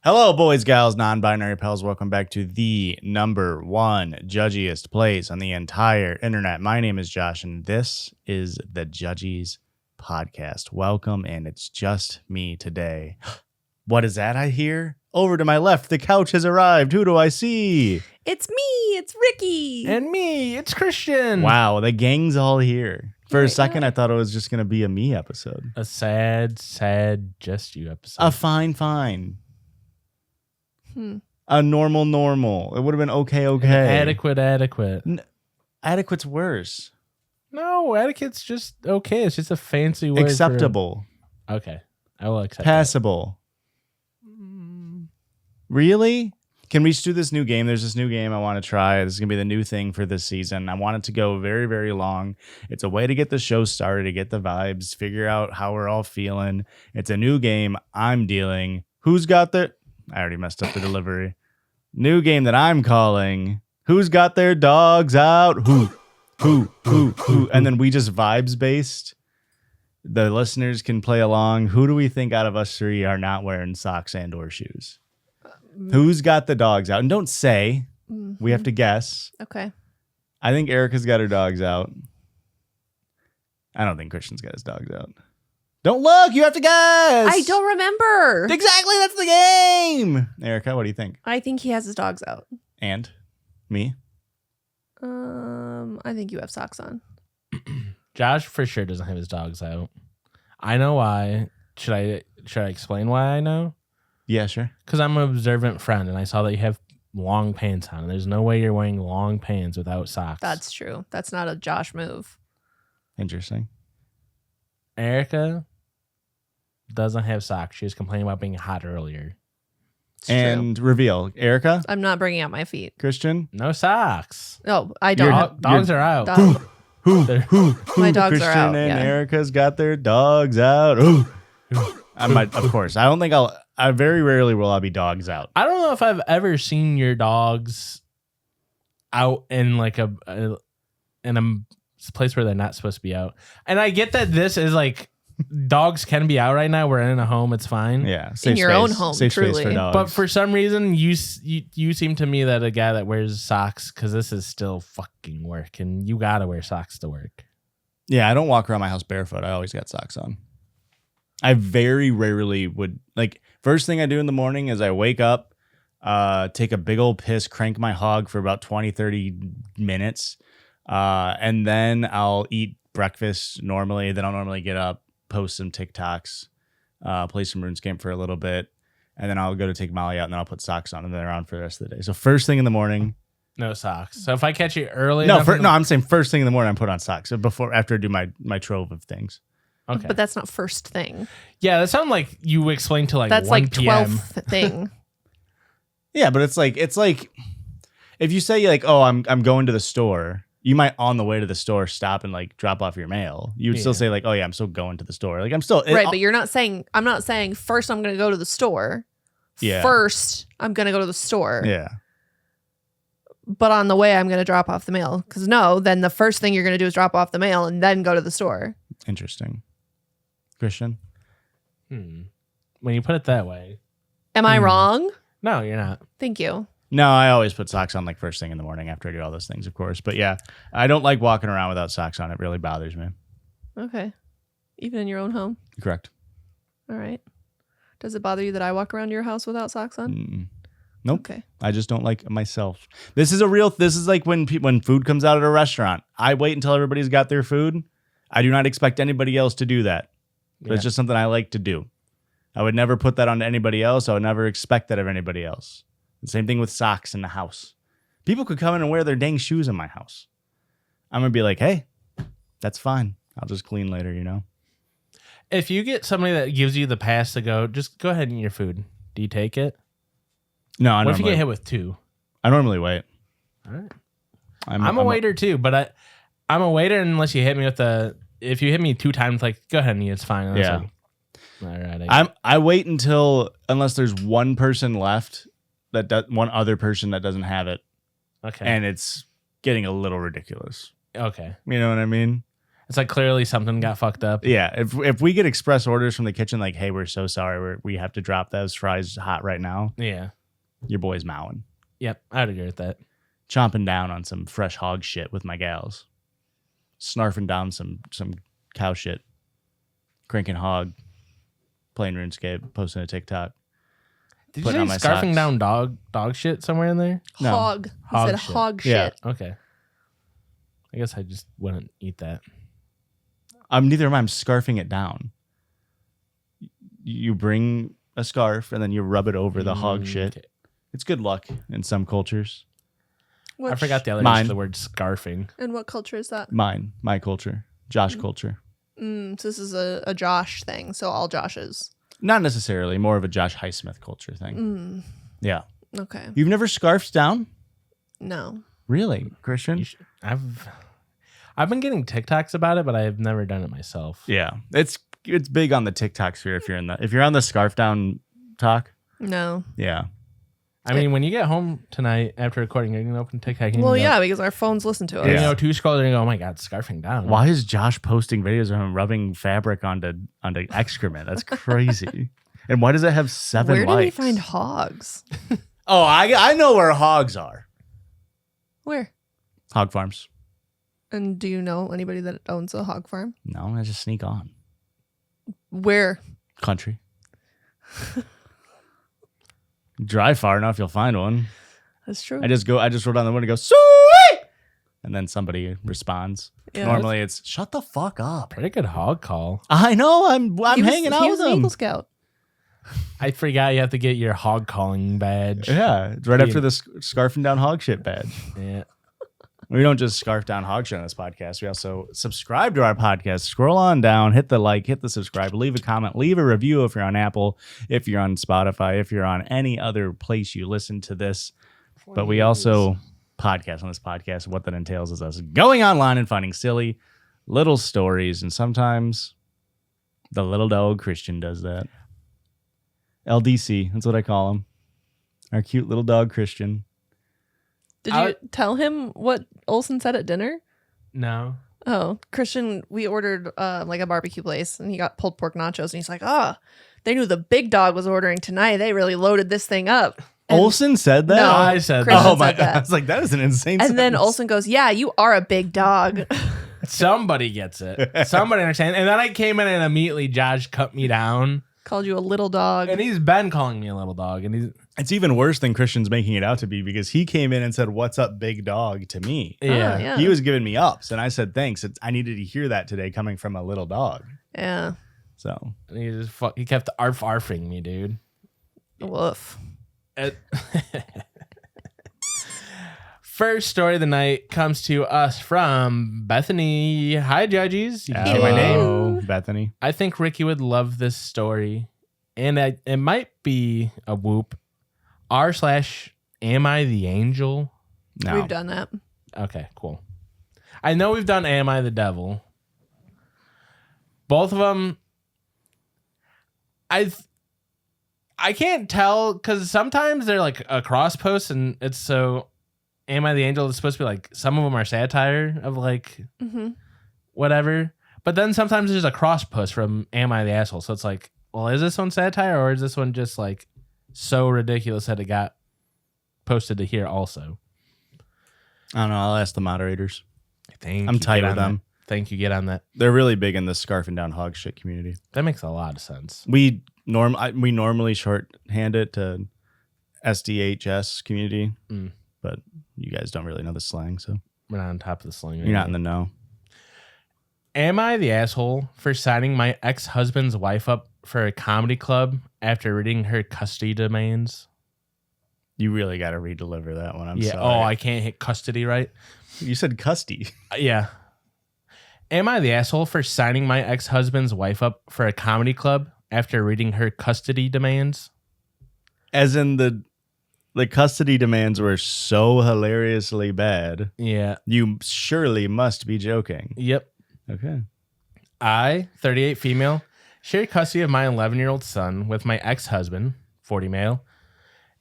Hello, boys, gals, non-binary pals. Welcome back to the number one judgiest place on the entire internet. My name is Josh, and this is the Judgies podcast. Welcome, and it's just me today. What is that I hear? Over to my left, the couch has arrived. Who do I see? It's me. It's Ricky. And me. It's Christian. Wow, the gang's all here. For a second, yeah. I thought it was just going to be a me episode. A sad, just you episode. A fine. A normal. It would have been okay. Adequate. Adequate's worse. No, adequate's just okay. It's just a fancy word. Acceptable. Okay. I will accept Passable. Really? Can we just do this new game? There's this new game I want to try. This is going to be the new thing for this season. I want it to go very, very long. It's a way to get the show started, to get the vibes, figure out how we're all feeling. It's a new game I'm dealing. Who's got the... I already messed up the delivery. New game that I'm calling. Who's got their dogs out? Who? And then we just vibes based. The listeners can play along. Who do we think out of us three are not wearing socks and or shoes? Who's got the dogs out? And don't say. We have to guess. Okay. I think Erica's got her dogs out. I don't think Christian's got his dogs out. Don't look. You have to guess. I don't remember. Exactly. That's the game. Erica, what do you think? I think he has his dogs out. And me? I think you have socks on. Josh for sure doesn't have his dogs out. I know why. Should I explain why I know? Yeah, sure. Because I'm an observant friend, and I saw that you have long pants on. There's no way you're wearing long pants without socks. That's true. That's not a Josh move. Interesting. Erica doesn't have socks. She was complaining about being hot earlier. It's And reveal. Erica? true. I'm not bringing out my feet. Christian? No socks. Oh, I don't. have Dogs are out. dog- They're- My dogs Christian are out. and Yeah. Erica's got their dogs out. I might, of course. I don't think I very rarely will I be dogs out. I don't know if I've ever seen your dogs out in like in a place where they're not supposed to be out. And I get that this is like dogs can be out right now. We're in a home. It's fine. Yeah. In your own home, Safe space truly. for dogs. But for some reason, you seem to me that a guy that wears socks, because this is still fucking work, and you gotta wear socks to work. Yeah, I don't walk around my house barefoot. I always got socks on. I very rarely would, like, first thing I do in the morning is I wake up, take a big old piss, crank my hog for about 20, 30 minutes. And then I'll eat breakfast normally. Then I'll normally get up, post some TikToks, play some RuneScape for a little bit. And then I'll go to take Molly out, and then I'll put socks on and then around for the rest of the day. So first thing in the morning. No socks. So if I catch you early, No, I'm saying first thing in the morning I put on socks. So after I do my trove of things. Okay. But that's not first thing. Yeah, that sounds like you explained to like That's 1 like p.m. 12th thing. Yeah, but it's like if you say like, oh, I'm going to the store, you might on the way to the store stop and like drop off your mail. You would still say like, oh yeah, I'm still going to the store. Like I'm still Right, but I'm not saying first I'm going to go to the store. Yeah. First, I'm going to go to the store. Yeah. But on the way, I'm going to drop off the mail. Because then the first thing you're going to do is drop off the mail and then go to the store. Interesting. Christian? When you put it that way. Am I wrong? No, you're not. Thank you. No, I always put socks on like first thing in the morning after I do all those things, of course. But yeah, I don't like walking around without socks on. It really bothers me. Okay. Even in your own home? Correct. All right. Does it bother you that I walk around your house without socks on? Nope. Okay. I just don't like myself. This is like when food comes out at a restaurant. I wait until everybody's got their food. I do not expect anybody else to do that. But It's just something I like to do. I would never put that on anybody else. I would never expect that of anybody else. The same thing with socks in the house. People could come in and wear their dang shoes in my house. I'm going to be like, hey, that's fine. I'll just clean later, you know? If you get somebody that gives you the pass to go, just go ahead and eat your food. Do you take it? No, What if you get hit with 2? I normally wait. All right. I'm a waiter too, but I'm a waiter unless you hit me with if you hit me 2 times, like go ahead and eat, it's fine. And Yeah. Like, all right. I wait unless there's one person left one other person that doesn't have it, Okay. and it's getting a little ridiculous. Okay. You know what I mean? It's like clearly something got fucked up. Yeah, if we get express orders from the kitchen, like, hey, we're so sorry, we have to drop those fries hot right now. Yeah. Your boy's mowing, Yep. I'd agree with that. chomping down on some fresh hog shit with my gals, snarfing down some cow shit, cranking hog, playing RuneScape, posting a TikTok. Did Putting you on say my scarfing socks. down dog shit somewhere in there? No. Hog. He Hog said shit. hog Yeah. shit. Okay. I guess I just wouldn't eat that. Neither am I. I'm scarfing it down. You bring a scarf and then you rub it over the hog shit. Okay. It's good luck in some cultures. I forgot the other Mine. use of the word scarfing. And what culture is that? My culture, Josh culture. So this is a Josh thing. So all Joshes. Not necessarily, more of a Josh Highsmith culture thing. Yeah. Okay. You've never scarfed down? No. Really, Christian? I've been getting TikToks about it, but I've never done it myself. Yeah. It's big on the TikTok sphere if you're on the scarf down talk. No. Yeah. I mean, when you get home tonight after recording, you're going to open TikTok. And Well, yeah, because our phones listen to us. You Yeah. know, two scroll and you go, oh my God, scarfing down. Why is Josh posting videos of him rubbing fabric onto excrement? That's crazy. And why does it have 7 Where likes? did he find hogs? Oh, I know where hogs are. Where? Hog farms. And do you know anybody that owns a hog farm? No, I just sneak on. Where? Country. Drive far enough, you'll find one. That's true. I just roll down the window and go, sweet! And then somebody responds. Yeah. Normally it's, shut the fuck up. Pretty good hog call. I know, I'm He hanging out he with was an them. Eagle Scout. I forgot you have to get your hog calling badge. Yeah, it's right after the scarfing down hog shit badge. Yeah. We don't just scarf down hog shit on this podcast. We also subscribe to our podcast. Scroll on down, hit the like, hit the subscribe, leave a comment, leave a review if you're on Apple, if you're on Spotify, if you're on any other place you listen to this. But we also podcast on this podcast. What that entails is us going online and finding silly little stories. And sometimes the little dog Christian does that. LDC, that's what I call him. Our cute little dog Christian. Did you tell him what Olsen said at dinner? No. Oh, Christian, we ordered like a barbecue place and he got pulled pork nachos and he's like, they knew the big dog was ordering tonight. They really loaded this thing up. And Olsen said that? No, I said Christian that. Oh my said that. I was like, that is an insane And then sentence. Olsen goes, yeah, you are a big dog. Somebody gets it. Somebody understands. And then I came in and immediately Josh cut me down. Called you a little dog. And he's been calling me a little dog. And It's even worse than Christian's making it out to be because he came in and said, "What's up, big dog?" to me. yeah. yeah. He was giving me ups, and I said, "Thanks." I needed to hear that today coming from a little dog. Yeah. So And he kept arfing me, dude. Woof. First story of the night comes to us from Bethany. Hi, Judgies. You can say my Hello. name. Hello, Bethany. I think Ricky would love this story. And it might be a whoop. r/Am I the Angel? No, We've done that. Okay, cool. I know we've done Am I the Devil. Both of them. I can't tell because sometimes they're like a cross post and it's so Am I the Angel? It's supposed to be like some of them are satire of like whatever. But then sometimes there's a cross post from Am I the Asshole? So it's like, well, is this one satire or is this one just like so ridiculous that it got posted to here also? I don't know. I'll ask the moderators. I'm You tight get with on them. that. Thank you. Get on that. They're really big in the scarfing down hog shit community. That makes a lot of sense. We normally shorthand it to SDHS community, but you guys don't really know the slang, so We're not on top of the sling. you're not in the know. Am I the asshole for signing my ex-husband's wife up for a comedy club after reading her custody demands? You really got to redeliver that one. I'm Yeah. sorry. Oh, I can't hit custody right. You said custody. Yeah. Am I the asshole for signing my ex-husband's wife up for a comedy club after reading her custody demands? As in the custody demands were so hilariously bad. Yeah. You surely must be joking. Yep. Okay. I, 38 female, share custody of my 11-year-old son with my ex-husband, 40 male,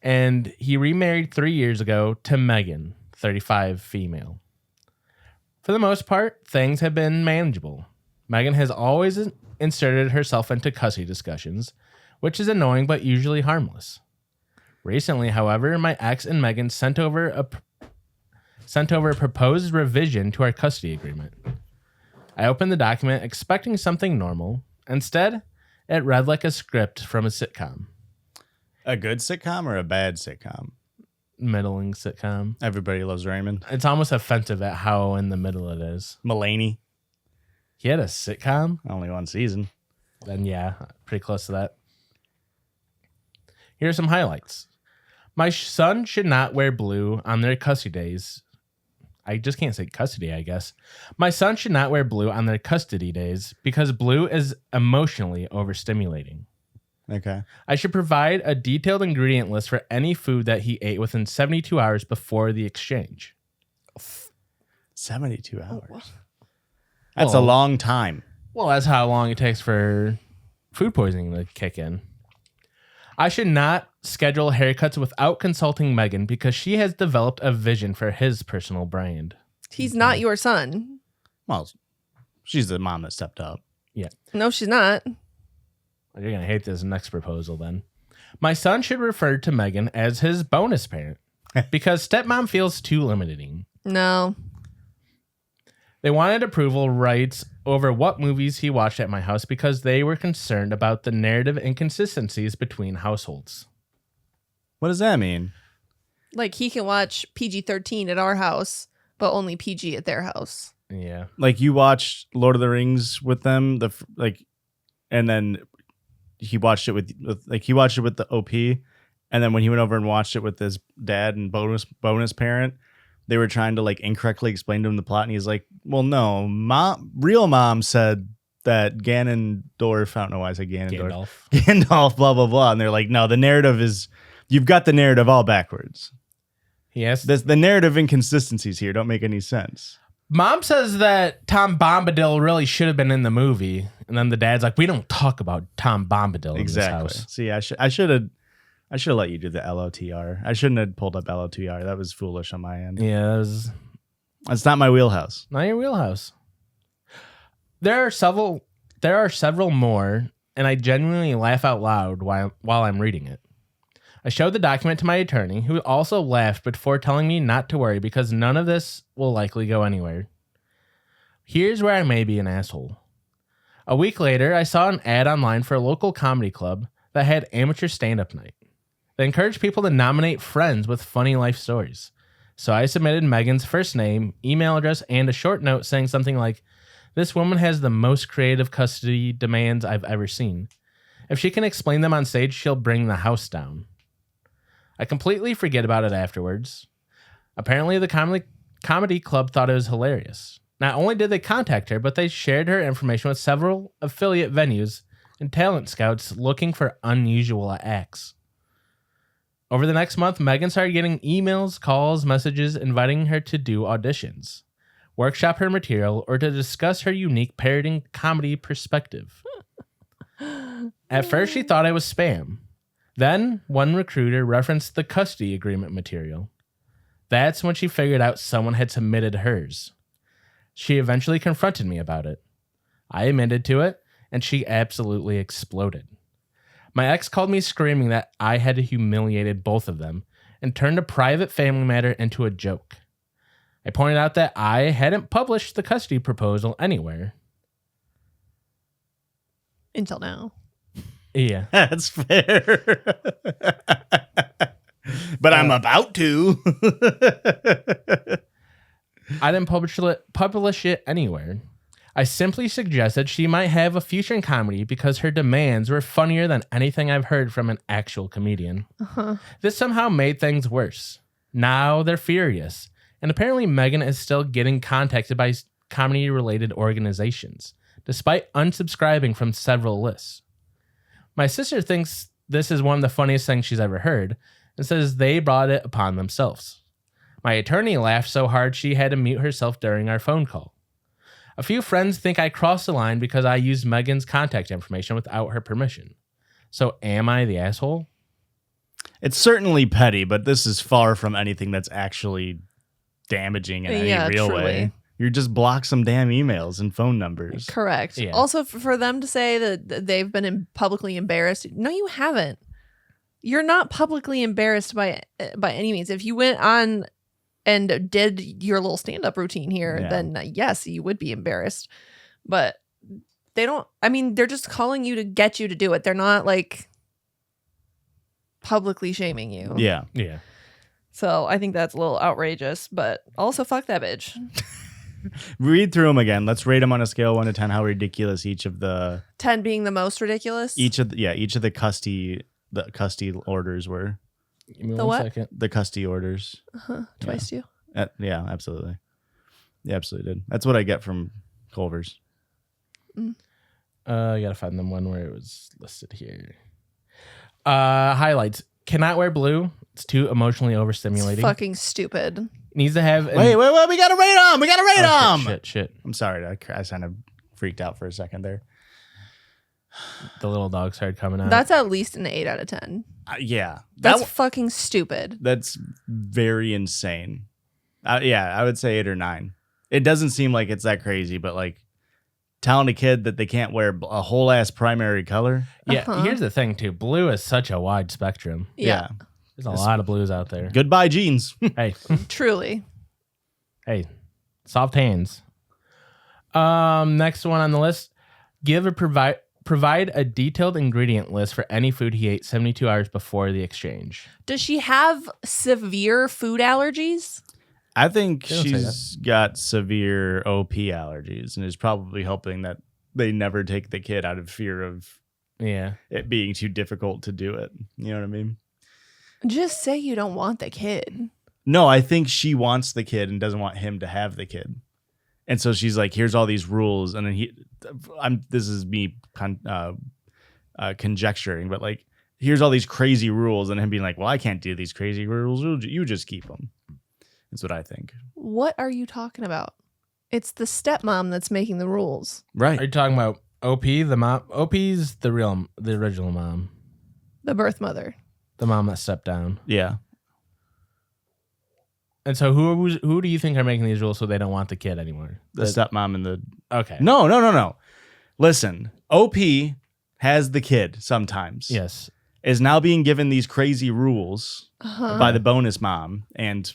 and he remarried 3 years ago to Megan, 35 female. For the most part, things have been manageable. Megan has always inserted herself into custody discussions, which is annoying but usually harmless. Recently, however, my ex and Megan sent over a proposed revision to our custody agreement. I opened the document expecting something normal. Instead, it read like a script from a sitcom. A good sitcom or a bad sitcom? Middling sitcom. Everybody Loves Raymond. It's almost offensive at how in the middle it is. Mulaney. He had a sitcom? Only one season. Then yeah, pretty close to that. Here are some highlights. My son should not wear blue on their custody days. I just can't say custody, I guess. My son should not wear blue on their custody days because blue is emotionally overstimulating. Okay. I should provide a detailed ingredient list for any food that he ate within 72 hours before the exchange. 72 hours. Oh. That's a long time. Well, that's how long it takes for food poisoning to kick in. I should not schedule haircuts without consulting Megan because she has developed a vision for his personal brand. He's not your son. Well, she's the mom that stepped up. Yeah. No, she's not. You're going to hate this next proposal then. My son should refer to Megan as his bonus parent because stepmom feels too limiting. No. They wanted approval rights over what movies he watched at my house because they were concerned about the narrative inconsistencies between households. What does that mean? Like he can watch PG-13 at our house, but only PG at their house. Yeah. Like you watched Lord of the Rings with them, and then he watched it with the OP, and then when he went over and watched it with his dad and bonus parent, they were trying to like incorrectly explain to him the plot, and he's like, "Well, no, real mom said that Ganondorf. I don't know why I said Ganondorf. Gandalf, blah blah blah." And they're like, "No, the narrative is you've got the narrative all backwards. Yes, the narrative inconsistencies here don't make any sense." Mom says that Tom Bombadil really should have been in the movie, and then the dad's like, "We don't talk about Tom Bombadil in this house." See, I should have let you do the LOTR. I shouldn't have pulled up LOTR. That was foolish on my end. Yeah, It's not my wheelhouse. not your wheelhouse. There are several more, and I genuinely laugh out loud while I'm reading it. I showed the document to my attorney, who also laughed before telling me not to worry because none of this will likely go anywhere. Here's where I may be an asshole. A week later, I saw an ad online for a local comedy club that had amateur stand-up night. They encouraged people to nominate friends with funny life stories. So I submitted Megan's first name, email address, and a short note saying something like, "This woman has the most creative custody demands I've ever seen. If she can explain them on stage, she'll bring the house down." I completely forget about it afterwards. Apparently, the comedy club thought it was hilarious. Not only did they contact her, but they shared her information with several affiliate venues and talent scouts looking for unusual acts. Over the next month, Megan started getting emails, calls, messages inviting her to do auditions, workshop her material, or to discuss her unique parroting comedy perspective. At first, she thought I was spam. Then, one recruiter referenced the custody agreement material. That's when she figured out someone had submitted hers. She eventually confronted me about it. I admitted to it, and she absolutely exploded. My ex called me screaming that I had humiliated both of them and turned a private family matter into a joke. I pointed out that I hadn't published the custody proposal anywhere. Until now. Yeah. That's fair. But I'm about to. I didn't publish it anywhere. I simply suggested she might have a future in comedy because her demands were funnier than anything I've heard from an actual comedian. Uh-huh. This somehow made things worse. Now they're furious. And apparently Megan is still getting contacted by comedy-related organizations, despite unsubscribing from several lists. My sister thinks this is one of the funniest things she's ever heard and says they brought it upon themselves. My attorney laughed so hard she had to mute herself during our phone call. A few friends think I crossed the line because I used Megan's contact information without her permission. So am I the asshole? It's certainly petty, but this is far from anything that's actually damaging in any real way. You just block some damn emails and phone numbers. Correct. Yeah. Also, for them to say that they've been publicly embarrassed, no, you haven't. You're not publicly embarrassed by any means. If you went on and did your little stand-up routine here, then yes, you would be embarrassed. But they don't. I mean, they're just calling you to get you to do it. They're not like publicly shaming you. Yeah. Yeah. So I think that's a little outrageous. But also, fuck that bitch. Read through them again. Let's rate them on a scale of 1 to 10. How ridiculous each of the 10 being the most ridiculous. each of the custody orders were. Give me The one what? second. The custody orders. Twice too. Yeah, absolutely. Yeah, absolutely did. That's what I get from Culver's. I gotta find them one where it was listed here. Highlights. Cannot wear blue. It's too emotionally overstimulating. It's fucking stupid. Needs to have. Wait. We gotta rate them. We gotta rate them. Shit. I'm sorry. I kind of freaked out for a second there. The little dog started coming out. That's at least an 8 out of 10. Yeah. That's fucking stupid. That's very insane. Yeah, I would say 8 or 9. It doesn't seem like it's that crazy, but like telling a kid that they can't wear a whole ass primary color. Yeah. Here's the thing too. Blue is such a wide spectrum. Yeah. There's a lot of blues out there. Goodbye, jeans. Hey, Truly. hey, soft hands. Next one on the list. Provide a detailed ingredient list for any food he ate 72 hours before the exchange. Does she have severe food allergies? I think They don't say she's got severe OP allergies and is probably hoping that they never take the kid out of fear of Yeah. it being too difficult to do it. You know what I mean? Just say you don't want the kid. No, I think she wants the kid and doesn't want him to have the kid. And so she's like, here's all these rules. And then this is me conjecturing, but like, here's all these crazy rules. And him being like, well, I can't do these crazy rules. You just keep them. That's what I think. What are you talking about? It's the stepmom that's making the rules. Are Right. you talking about OP, the mom? OP's the original mom. The birth mother. The mom that stepped down. Yeah. And so who do you think are making these rules so they don't want the kid anymore? The stepmom and the... Okay. No. Listen, OP has the kid sometimes. Yes. Is now being given these crazy rules Uh-huh. by the bonus mom and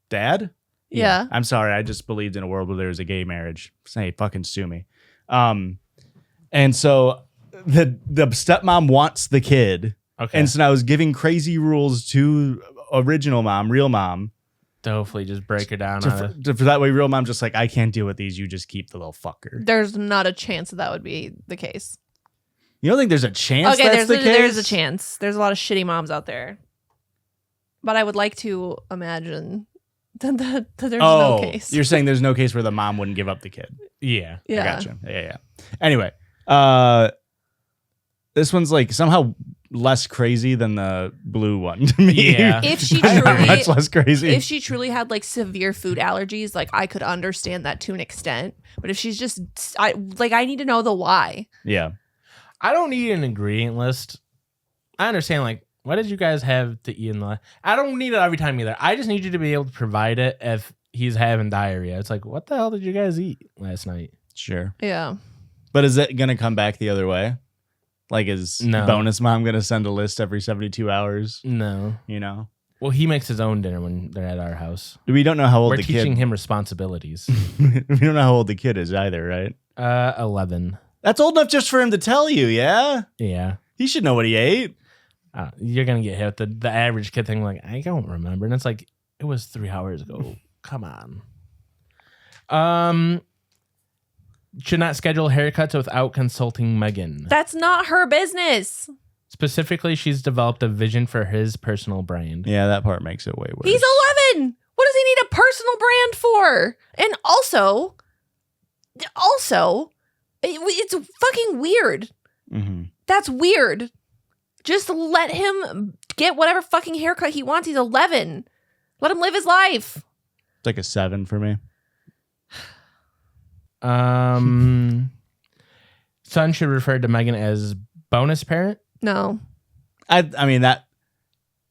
dad. Yeah. I'm sorry. I just believed in a world where there was a gay marriage. Say, fucking sue me. And so the stepmom wants the kid. Okay. And so now I was giving crazy rules to original mom, real mom. To hopefully just break her down. For that way, real mom just like, I can't deal with these. You just keep the little fucker. There's not a chance that would be the case. You don't think there's a chance Okay, that's the case? there's a chance. There's a lot of shitty moms out there. But I would like to imagine that there's no case. You're saying there's no case where the mom wouldn't give up the kid. Yeah. Yeah. I gotcha. Yeah. Anyway, this one's like somehow less crazy than the blue one to me. Yeah. If she much truly less crazy. if she truly had like severe food allergies, like I could understand that to an extent. But if she's just I need to know the why. Yeah. I don't need an ingredient list. I understand, like, what did you guys have to eat in the... I don't need it every time either. I just need you to be able to provide it if he's having diarrhea. It's like, what the hell did you guys eat last night? Sure. Yeah. But is it going to come back the other way? Like, is No. bonus mom going to send a list every 72 hours? No. You know? Well, he makes his own dinner when they're at our house. We don't know how old We're the teaching kid... him responsibilities. we don't know how old the kid is either, right? 11. That's old enough just for him to tell you, yeah? Yeah. He should know what he ate. You're going to get hit with the average kid thing, like, I don't remember. And it's like, it was 3 hours ago. Come on. Should not schedule haircuts without consulting Megan. That's not her business. Specifically, she's developed a vision for his personal brand. Yeah, that part makes it way worse. He's 11. What does he need a personal brand for? And also, it's fucking weird. Mm-hmm. That's weird. Just let him get whatever fucking haircut he wants. He's 11. Let him live his life. It's like a 7 for me. Son should refer to Megan as bonus parent. No. I mean that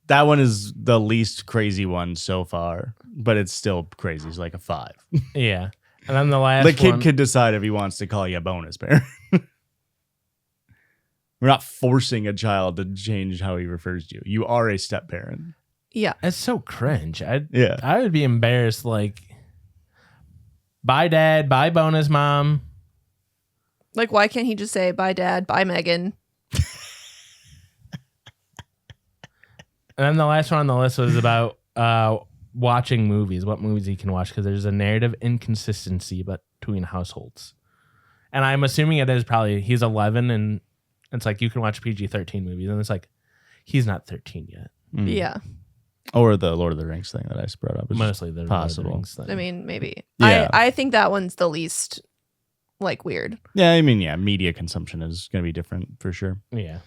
one is the least crazy one so far, but it's still crazy. It's like a 5. Yeah. And then the last The kid one, could decide if he wants to call you a bonus parent. We're not forcing a child to change how he refers to you. You are a step parent. Yeah. It's so cringe. Yeah. I would be embarrassed. Like, bye, dad. Bye, bonus mom. Like, why can't he just say, bye, Dad, bye, Megan? And then the last one on the list was about watching movies, what movies he can watch, because there's a narrative inconsistency between households. And I'm assuming it is probably he's 11 and it's like you can watch PG-13 movies. And it's like, he's not 13 yet. Mm. Yeah. Or the Lord of the Rings thing that I brought up. Mostly the possible. Lord of the Rings thing. I mean, maybe. Yeah. I think that one's the least, like, weird. Yeah, I mean, yeah, media consumption is going to be different for sure. Yeah.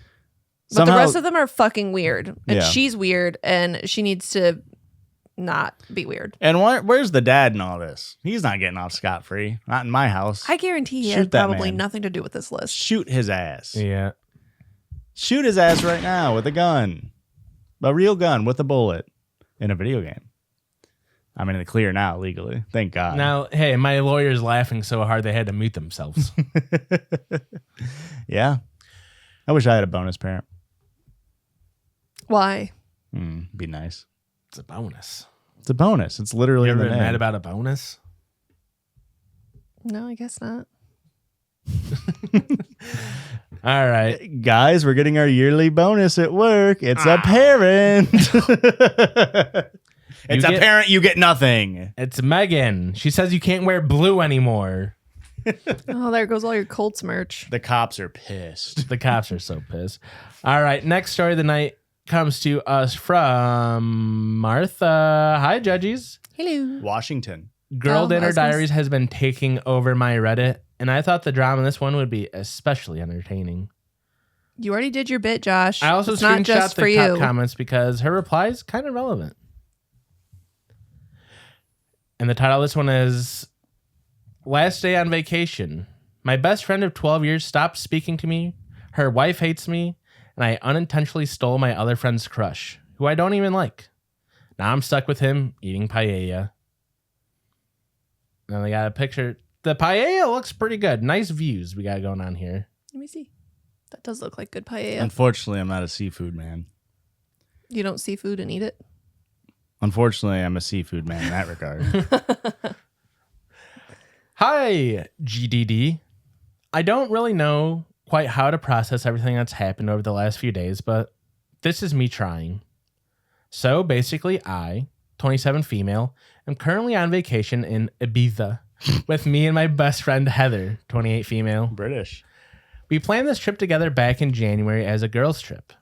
But the rest of them are fucking weird. And Yeah. she's weird, and she needs to not be weird. And where's the dad in all this? He's not getting off scot-free. Not in my house. I guarantee he Shoot has that probably man. nothing to do with this list. Shoot his ass. Yeah. Shoot his ass right now with a gun. A real gun with a bullet in a video game. I'm in the clear now legally. Thank God. Now, hey, my lawyer's laughing so hard they had to mute themselves. Yeah. I wish I had a bonus parent. Why? Be nice. It's a bonus. It's a bonus. It's literally You in ever the been name. mad about a bonus? No, I guess not. All right. Guys, we're getting our yearly bonus at work. It's a parent. It's a parent. You get nothing. It's Megan. She says you can't wear blue anymore. Oh, there goes all your Colts merch. The cops are pissed. The cops are so pissed. All right. Next story of the night comes to us from Martha. Hi, Judgies. Hello. Washington. Girl Oh, Dinner I was gonna Diaries has been taking over my Reddit, and I thought the drama in this one would be especially entertaining. You already did your bit, Josh. I also it's not screenshot just the for top you. comments because her reply is kind of relevant. And the title of this one is Last Day on Vacation. My best friend of 12 years stopped speaking to me. Her wife hates me. And I unintentionally stole my other friend's crush, who I don't even like. Now I'm stuck with him eating paella. Now they got a picture. The paella looks pretty good. Nice views we got going on here. Let me see. That does look like good paella. Unfortunately, I'm not a seafood man. You don't see food and eat it? Unfortunately, I'm a seafood man in that regard. Hi, GDD. I don't really know quite how to process everything that's happened over the last few days, but this is me trying. So basically, I, 27 female, am currently on vacation in Ibiza with me and my best friend Heather, 28 female. British. We planned this trip together back in January as a girls' trip.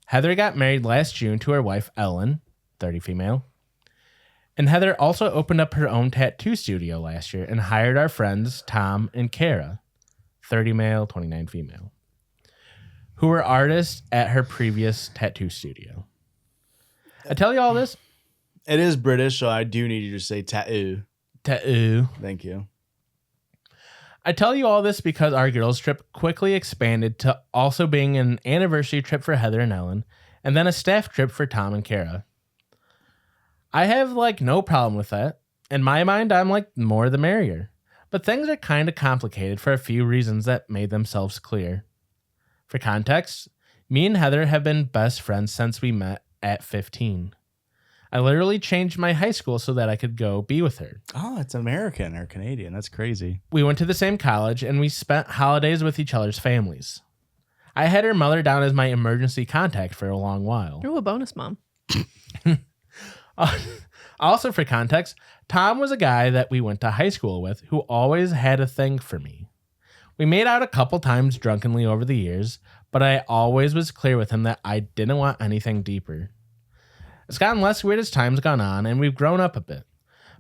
Heather got married last June to her wife Ellen, 30 female. And Heather also opened up her own tattoo studio last year and hired our friends Tom and Kara, 30 male, 29 female, who were artists at her previous tattoo studio. I tell you all this. It is British, so I do need you to say tattoo. Tattoo. Thank you. I tell you all this because our girls' trip quickly expanded to also being an anniversary trip for Heather and Ellen, and then a staff trip for Tom and Kara. I have no problem with that. In my mind, I'm more the merrier. But things are kind of complicated for a few reasons that made themselves clear. For context, me and Heather have been best friends since we met at 15. I literally changed my high school so that I could go be with her. Oh, it's American or Canadian. That's crazy. We went to the same college and we spent holidays with each other's families. I had her mother down as my emergency contact for a long while. Ooh, a bonus mom. Also, for context, Tom was a guy that we went to high school with who always had a thing for me. We made out a couple times drunkenly over the years, but I always was clear with him that I didn't want anything deeper. It's gotten less weird as time's gone on, and we've grown up a bit.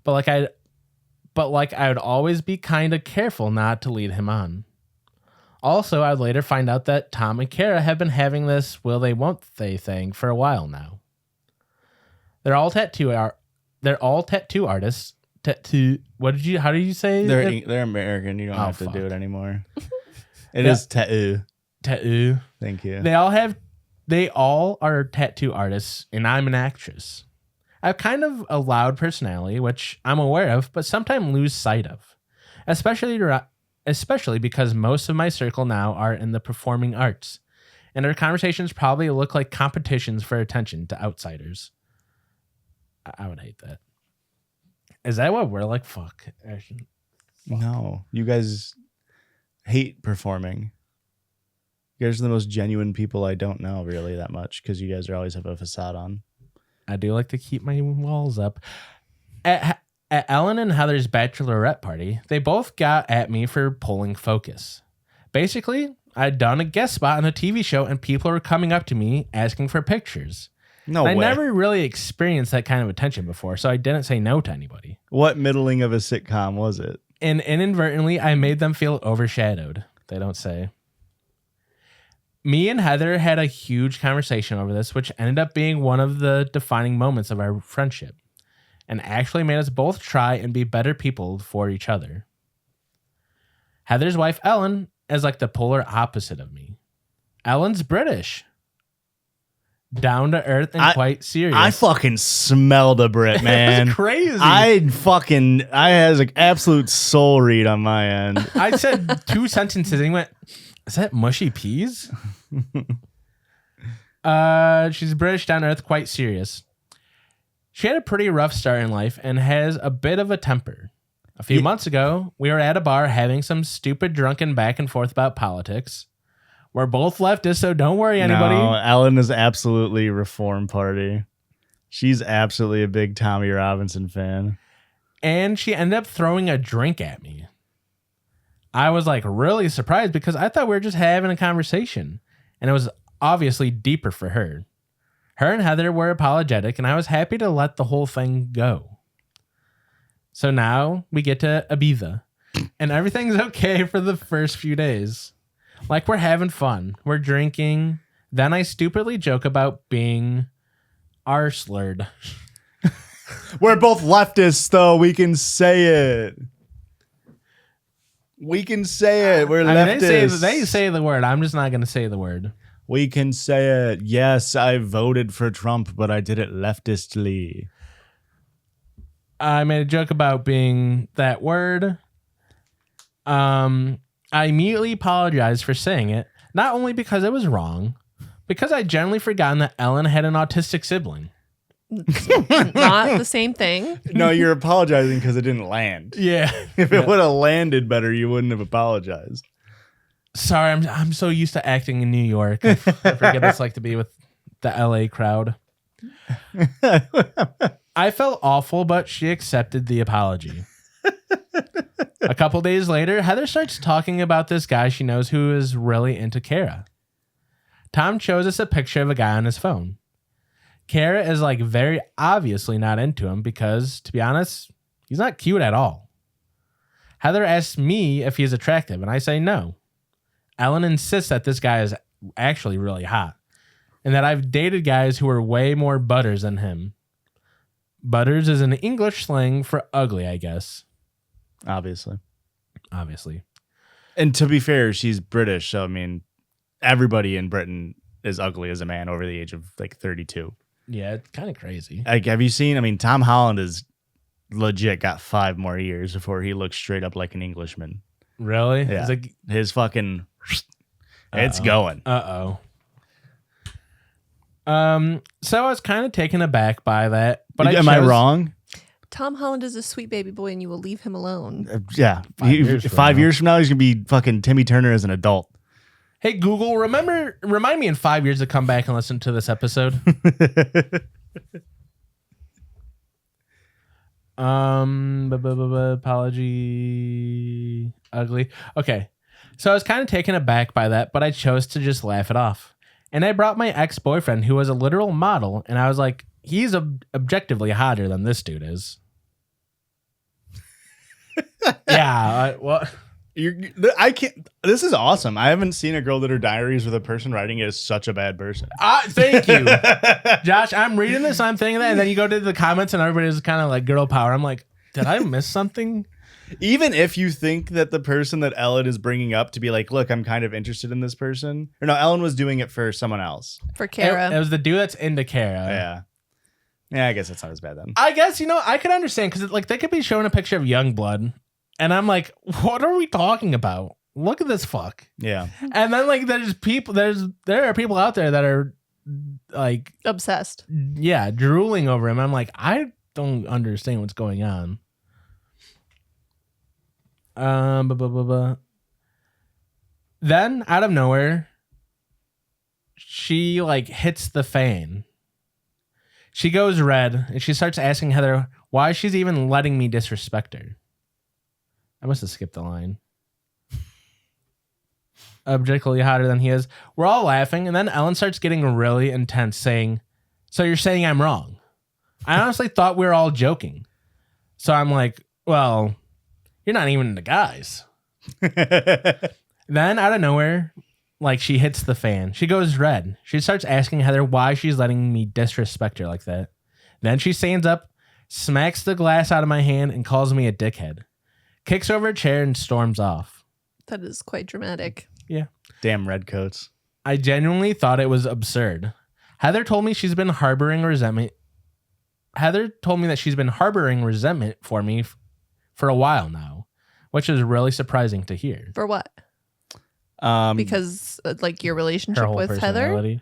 But I would always be kind of careful not to lead him on. Also, I'd later find out that Tom and Kara have been having this will they won't they thing for a while now. They're all tattoo artists. How did you say? They're American. You don't have to do it anymore. It is tattoo. Tattoo. Thank you. They all are tattoo artists, and I'm an actress. I have kind of a loud personality, which I'm aware of, but sometimes lose sight of. especially because most of my circle now are in the performing arts, and our conversations probably look like competitions for attention to outsiders. I would hate that. Is that what we're like? Fuck. No, you guys hate performing. You guys are the most genuine people I don't know really that much because you guys always have a facade on. I do like to keep my walls up. At Ellen and Heather's bachelorette party, they both got at me for pulling focus. Basically, I'd done a guest spot on a TV show and people were coming up to me asking for pictures. No way. I never really experienced that kind of attention before, so I didn't say no to anybody. What middling of a sitcom was it? And inadvertently, I made them feel overshadowed. They don't say. Me and Heather had a huge conversation over this, which ended up being one of the defining moments of our friendship, and actually made us both try and be better people for each other. Heather's wife, Ellen, is like the polar opposite of me. Ellen's British. Down to earth and quite serious. I fucking smelled a Brit, man. That's crazy. I had an absolute soul read on my end. I said 2 sentences and he went, is that mushy peas? She's British, down to earth, quite serious. She had a pretty rough start in life and has a bit of a temper. A few months ago, we were at a bar having some stupid drunken back and forth about politics. We're both leftists, so don't worry, anybody. No, Ellen is absolutely Reform Party. She's absolutely a big Tommy Robinson fan. And she ended up throwing a drink at me. I was like really surprised because I thought we were just having a conversation. And it was obviously deeper for her. Her and Heather were apologetic, and I was happy to let the whole thing go. So now we get to Ibiza, and everything's okay for the first few days. Like, we're having fun. We're drinking. Then I stupidly joke about being R-slurred. We're both leftists, though. We can say it. We can say it. We're leftists. They say the word. I'm just not going to say the word. We can say it. Yes, I voted for Trump, but I did it leftistly. I made a joke about being that word. I immediately apologized for saying it, not only because it was wrong, because I'd generally forgotten that Ellen had an autistic sibling. Not the same thing. No, you're apologizing because it didn't land. Yeah. If it would have landed better, you wouldn't have apologized. Sorry, I'm so used to acting in New York. I forget what it's like to be with the LA crowd. I felt awful, but she accepted the apology. A couple days later, Heather starts talking about this guy she knows who is really into Kara. Tom shows us a picture of a guy on his phone. Kara is like very obviously not into him because, to be honest, he's not cute at all. Heather asks me if he's attractive, and I say no. Ellen insists that this guy is actually really hot, and that I've dated guys who are way more butters than him. Butters is an English slang for ugly, I guess. Obviously. And to be fair, she's British, so I mean, everybody in Britain is ugly as a man over the age of like 32. Yeah, it's kind of crazy. Like, have you seen? I mean, Tom Holland is legit got 5 more years before he looks straight up like an Englishman. Really? Yeah. Like, his fucking, it's going. So I was kind of taken aback by that. But Am I wrong? Tom Holland is a sweet baby boy, and you will leave him alone. Yeah. 5 years from now, he's going to be fucking Timmy Turner as an adult. Hey, Google, remind me in 5 years to come back and listen to this episode. Apology. Ugly. Okay. So I was kind of taken aback by that, but I chose to just laugh it off. And I brought my ex-boyfriend, who was a literal model, and I was like, he's objectively hotter than this dude is. Yeah. Well, I can't. This is awesome. I haven't seen a girl that her diaries with a person writing it is such a bad person. Thank you, Josh. I'm reading this, I'm thinking that, and then you go to the comments, and everybody's kind of like girl power. I'm like, did I miss something? Even if you think that the person that Ellen is bringing up to be like, look, I'm kind of interested in this person. Or no, Ellen was doing it for someone else. For Kara. It was the dude that's into Kara. Yeah. Yeah, I guess that's not as bad then. I guess, I could understand because like they could be showing a picture of Youngblood And I'm like, what are we talking about? Look at this fuck. Yeah. And then like there are people out there that are like Obsessed. yeah, drooling over him. I'm like, I don't understand what's going on. Then out of nowhere, she like hits the fan. She goes red and she starts asking Heather why she's even letting me disrespect her. I must have skipped the line. Objectively hotter than he is. We're all laughing, and then Ellen starts getting really intense, saying, "So you're saying I'm wrong?" I honestly thought we were all joking. So I'm like, well, you're not even into guys. Then out of nowhere, like she hits the fan. She goes red. She starts asking Heather why she's letting me disrespect her like that. Then she stands up, smacks the glass out of my hand, and calls me a dickhead. Kicks over a chair and storms off. That is quite dramatic. Yeah. Damn redcoats. I genuinely thought it was absurd. Heather told me she's been harboring resentment. Heather told me that she's been harboring resentment for me for a while now, which is really surprising to hear. For what? Because like your Her relationship whole with Heather? personality.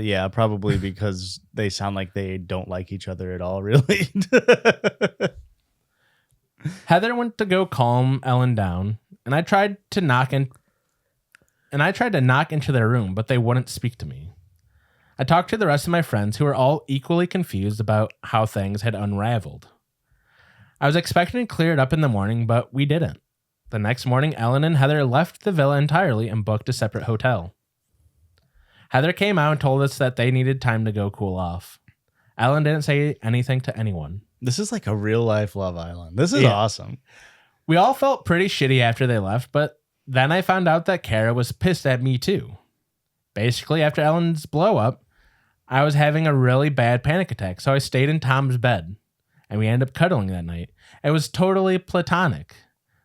Yeah, probably because they sound like they don't like each other at all, really. Heather went to go calm Ellen down, and I tried to knock into their room, but they wouldn't speak to me. I talked to the rest of my friends who were all equally confused about how things had unraveled. I was expecting to clear it up in the morning, but we didn't. The next morning, Ellen and Heather left the villa entirely and booked a separate hotel. Heather came out and told us that they needed time to go cool off. Ellen didn't say anything to anyone. This is like a real life Love Island. This is Yeah. awesome. We all felt pretty shitty after they left, but then I found out that Kara was pissed at me too. Basically, after Ellen's blow up, I was having a really bad panic attack, so I stayed in Tom's bed, and we ended up cuddling that night. It was totally platonic,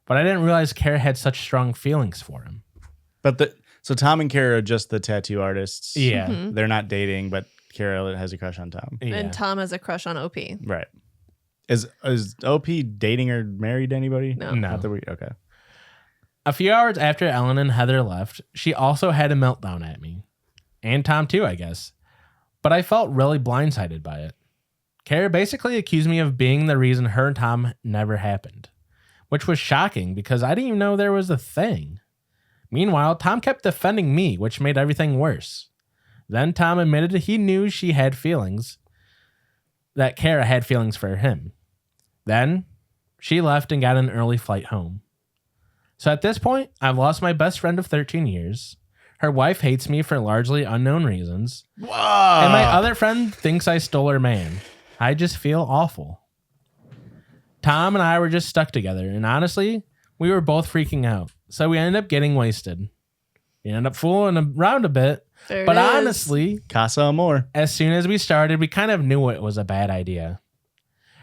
but I didn't realize Kara had such strong feelings for him. But so Tom and Kara are just the tattoo artists. Yeah. Mhm. They're not dating, but Kara has a crush on Tom. Yeah. And Tom has a crush on OP. Right. Is OP dating or married to anybody? No. No. Not that okay. A few hours after Ellen and Heather left, she also had a meltdown at me. And Tom too, I guess. But I felt really blindsided by it. Kara basically accused me of being the reason her and Tom never happened, which was shocking because I didn't even know there was a thing. Meanwhile, Tom kept defending me, which made everything worse. Then Tom admitted he knew she had feelings, that Kara had feelings for him. Then she left and got an early flight home. So at this point, I've lost my best friend of 13 years. Her wife hates me for largely unknown reasons. Whoa. And my other friend thinks I stole her man. I just feel awful. Tom and I were just stuck together, and honestly, we were both freaking out. So we ended up getting wasted. We ended up fooling around a bit. There But it is. honestly, Casa Amor. as soon as we started, we kind of knew it was a bad idea.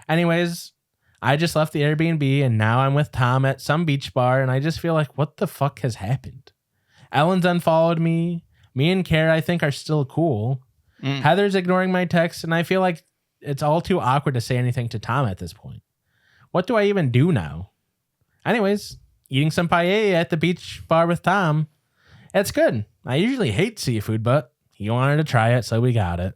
Anyways, I just left the Airbnb, and now I'm with Tom at some beach bar, and I just feel like, what the fuck has happened? Ellen's unfollowed me. Me and Kara, I think, are still cool. Heather's ignoring my texts, and I feel like it's all too awkward to say anything to Tom at this point. What do I even do now? Anyways, eating some paella at the beach bar with Tom. It's good. I usually hate seafood, but he wanted to try it, so we got it.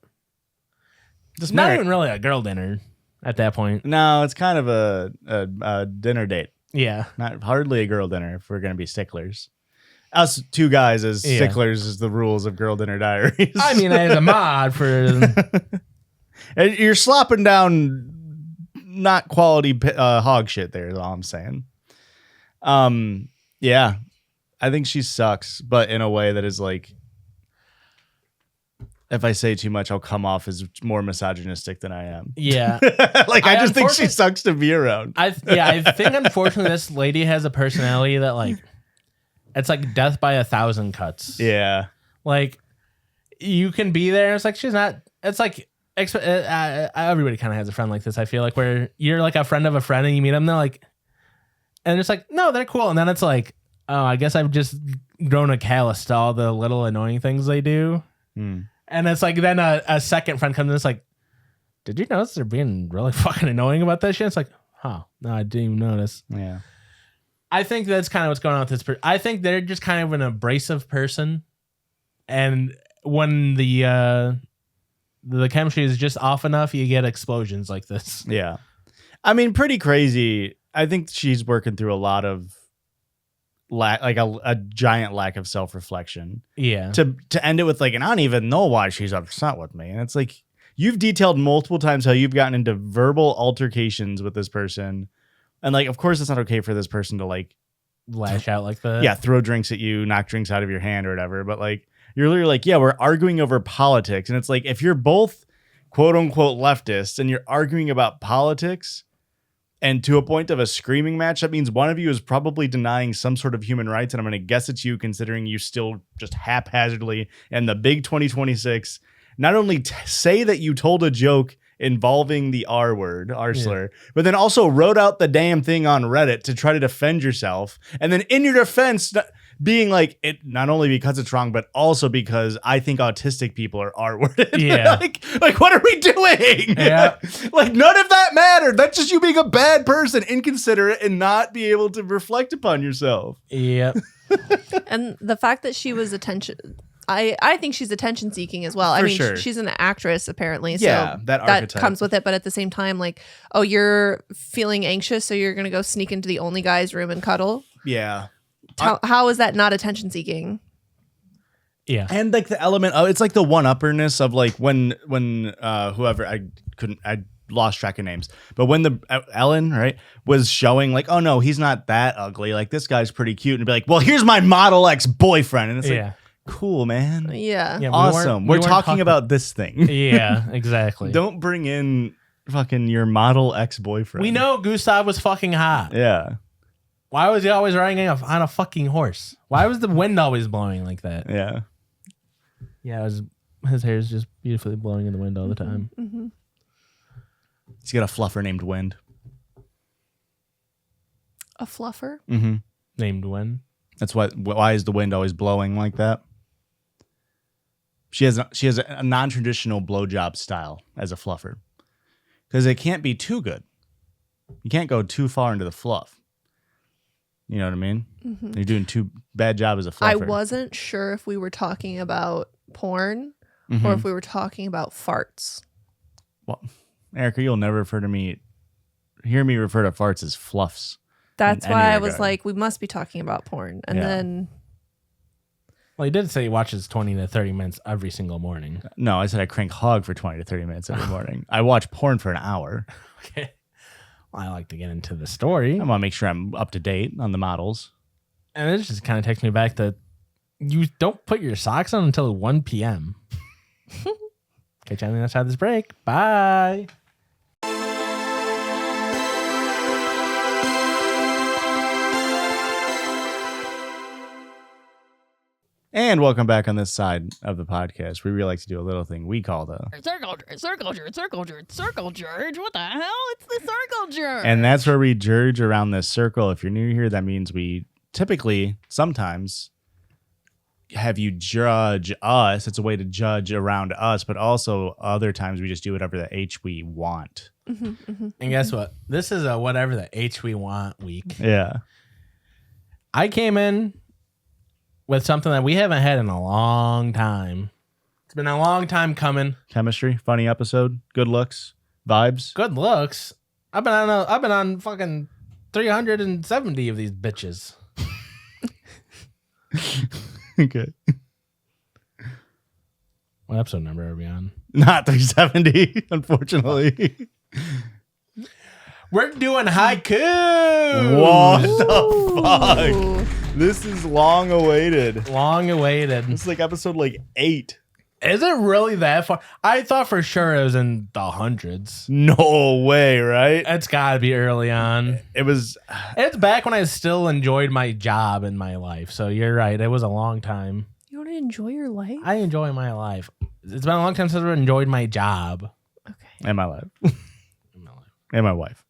Just Not even really a girl dinner at that point. No, it's kind of a dinner date. Yeah. Not hardly a girl dinner if we're gonna be sticklers. Us two guys as Yeah. sticklers is the rules of Girl Dinner Diaries. I mean, as a mod for... And you're slopping down not quality hog shit there is all I'm saying. Yeah. I think she sucks, but in a way that is like, if I say too much, I'll come off as more misogynistic than I am. Yeah. Like, I just think she unfortunately- sucks to be around. I think unfortunately this lady has a personality that like it's like death by 1,000 cuts. Yeah. Like you can be there. It's like she's not. It's like everybody kind of has a friend like this. I feel like where you're like a friend of a friend and you meet them, they're like, and it's like no, they're cool, and then it's like, oh, I guess I've just grown a callous to all the little annoying things they do. And it's like then a second friend comes in, it's like, did you notice they're being really fucking annoying about this shit? It's like, Huh. No, I didn't even notice. Yeah. I think that's kind of what's going on with this person. I think they're just kind of an abrasive person. And when the chemistry is just off enough, you get explosions like this. Yeah. I mean, pretty crazy. I think she's working through a lot of a giant lack of self-reflection. Yeah. To end it with like, and I don't even know why she's upset with me. And it's like, you've detailed multiple times how you've gotten into verbal altercations with this person. And like, of course it's not okay for this person to like lash out like that. Yeah, throw drinks at you, knock drinks out of your hand or whatever. But like, you're literally like, yeah, we're arguing over politics. And it's like, if you're both quote unquote leftists and you're arguing about politics and to a point of a screaming match, that means one of you is probably denying some sort of human rights. And I'm going to guess it's you, considering you still just haphazardly in the big 2026, not only say that you told a joke involving the R word, R slur, but then also wrote out the damn thing on Reddit to try to defend yourself. And then in your defense, being like, it not only because it's wrong, but also because I think autistic people are R-worded. Yeah. like what are we doing? Yeah. Like none of that mattered. That's just you being a bad person, inconsiderate, and not be able to reflect upon yourself. Yep. And the fact that she was I think she's attention seeking as well. I For mean, sure. she's an actress apparently. Yeah, So that archetype comes with it. But at the same time, like, oh, you're feeling anxious, so you're going to go sneak into the only guy's room and cuddle. Yeah. How is that not attention seeking? Yeah. And like the element of, it's like the one-upperness of like when whoever, I lost track of names, but when the Ellen, right, was showing like, oh no, he's not that ugly. Like this guy's pretty cute. And be like, well, here's my Model X boyfriend. And it's like, cool, man. Yeah. Awesome. We're talking about this thing. Yeah, exactly. Don't bring in fucking your Model X boyfriend. We know Gustav was fucking hot. Yeah. Why was he always riding on a fucking horse? Why was the wind always blowing like that? Yeah. Yeah, his hair is just beautifully blowing in the wind all the time. Mm-hmm. He's got a fluffer named Wind. A fluffer? Mm-hmm. Named Wind. That's why is the wind always blowing like that? She has a non-traditional blowjob style as a fluffer. Because it can't be too good. You can't go too far into the fluff. You know what I mean? Mm-hmm. You're doing too bad job as a fluffer. I wasn't sure if we were talking about porn or if we were talking about farts. Well, Erica, you'll never hear me refer to farts as fluffs. That's why I was like, we must be talking about porn. And then... Well, he did say he watches 20 to 30 minutes every single morning. No, I said I crank hog for 20 to 30 minutes every morning. I watch porn for an hour. Okay. Well, I like to get into the story. I want to make sure I'm up to date on the models. And it just kind of takes me back to you don't put your socks on until 1 p.m. Okay, Johnny, let's have this break. Bye. And welcome back on this side of the podcast where we like to do a little thing we call the Circle Jurdge. What the hell? It's the Circle Jurdge. And that's where we judge around this circle. If you're new here, that means we typically, sometimes, have you judge us. It's a way to judge around us, but also other times we just do whatever the H we want. And guess what? This is a whatever the H we want week. Yeah. I came in with something that we haven't had in a long time. It's been a long time coming. Chemistry, funny episode, good looks, vibes. Good looks. I've been on fucking 370 of these bitches. Okay. What episode number are we on? Not 370, unfortunately. We're doing haiku. What the fuck? This is long awaited. Long awaited. This is like episode 8. Is it really that far? I thought for sure it was in the hundreds. No way, right? It's got to be early on. It was. It's back when I still enjoyed my job in my life. So you're right. It was a long time. You want to enjoy your life? I enjoy my life. It's been a long time since I've enjoyed my job. Okay. And my life. And my wife.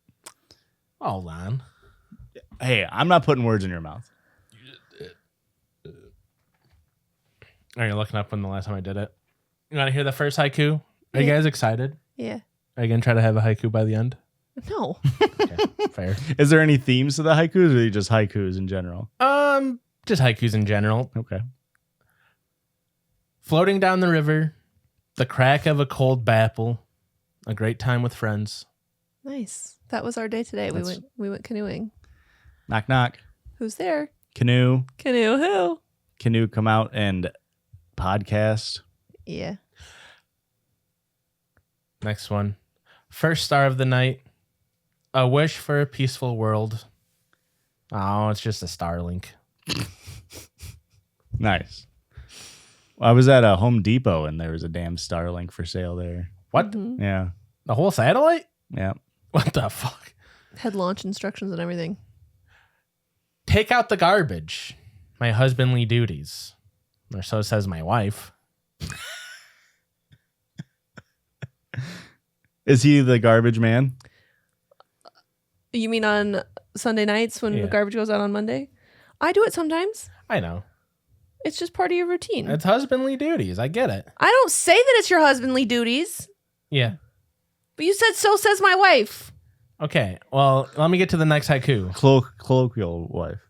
Hold on. Hey, I'm not putting words in your mouth. Are you looking up when the last time I did it? You want to hear the first haiku? Are you guys excited? Yeah. Are you going to try to have a haiku by the end? No. Okay, fair. Is there any themes to the haikus, or are they just haikus in general? Just haikus in general. Okay. Floating down the river, the crack of a cold bapple, a great time with friends. Nice. That was our day today. We went canoeing. Knock, knock. Who's there? Canoe. Canoe who? Canoe come out and podcast. Yeah. Next one. First star of the night. A wish for a peaceful world. Oh, it's just a Starlink. Nice. Well, I was at a Home Depot and there was a damn Starlink for sale there. What? Mm-hmm. Yeah. The whole satellite? Yeah. What the fuck? Had launch instructions and everything. Take out the garbage. My husbandly duties. Or so says my wife. Is he the garbage man? You mean on Sunday nights when the garbage goes out on Monday? I do it sometimes. I know. It's just part of your routine. It's husbandly duties. I get it. I don't say that it's your husbandly duties, Yeah. but you said so says my wife. Okay. Well, let me get to the next haiku. Colloquial wife.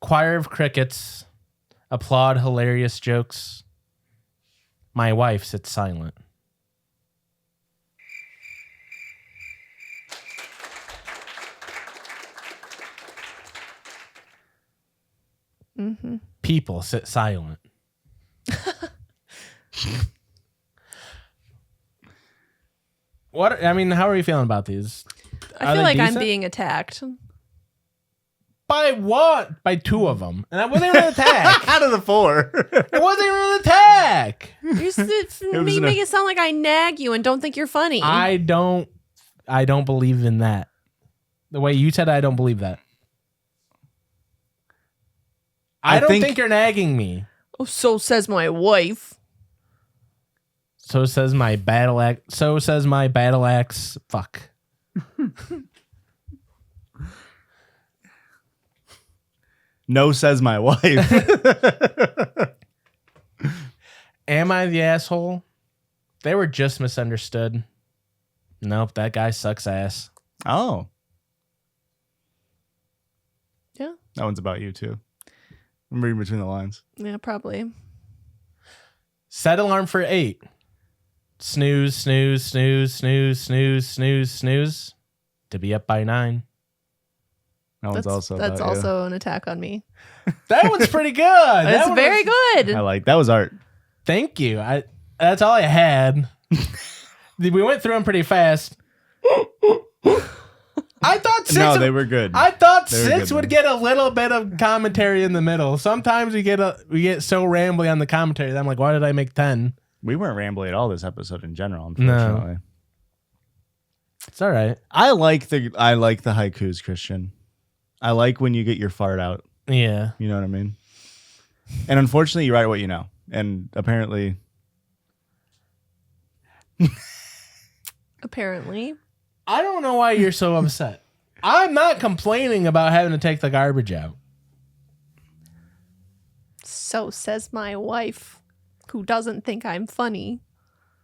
Choir of crickets. Applaud hilarious jokes. My wife sits silent. Mm-hmm. People sit silent. What? I mean, how are you feeling about these? I Are feel they like I'm decent? being attacked. By what? By two of them. And that wasn't even an attack. Out of the 4. It wasn't even an attack. You make it sound like I nag you and don't think you're funny. I don't believe in that. The way you said it, I don't believe that. I don't think you're nagging me. Oh, so says my wife. So says my battle axe. So says my battle axe. Fuck. No, says my wife. Am I the asshole? They were just misunderstood. Nope, that guy sucks ass. Oh. Yeah. That one's about you too. I'm reading between the lines. Yeah, probably. Set alarm for 8. Snooze, snooze, snooze, snooze, snooze, snooze, snooze. To be up by 9. That one's also That's about also an attack on me. That one's pretty good. That's very good. you. I like that was art. Thank you. That's all I had. We went through them pretty fast. I thought 6. No, they were good. I thought They were 6 good, would man. get a little bit of commentary in the middle. Sometimes we get so rambly on the commentary that I'm like, why did I make 10? We weren't rambling at all this episode in general, unfortunately. It's all right. I like the haikus, Christian. I like when you get your fart out. Yeah. You know what I mean? And unfortunately, you write what you know. And apparently, I don't know why you're so upset. I'm not complaining about having to take the garbage out. So says my wife, who doesn't think I'm funny.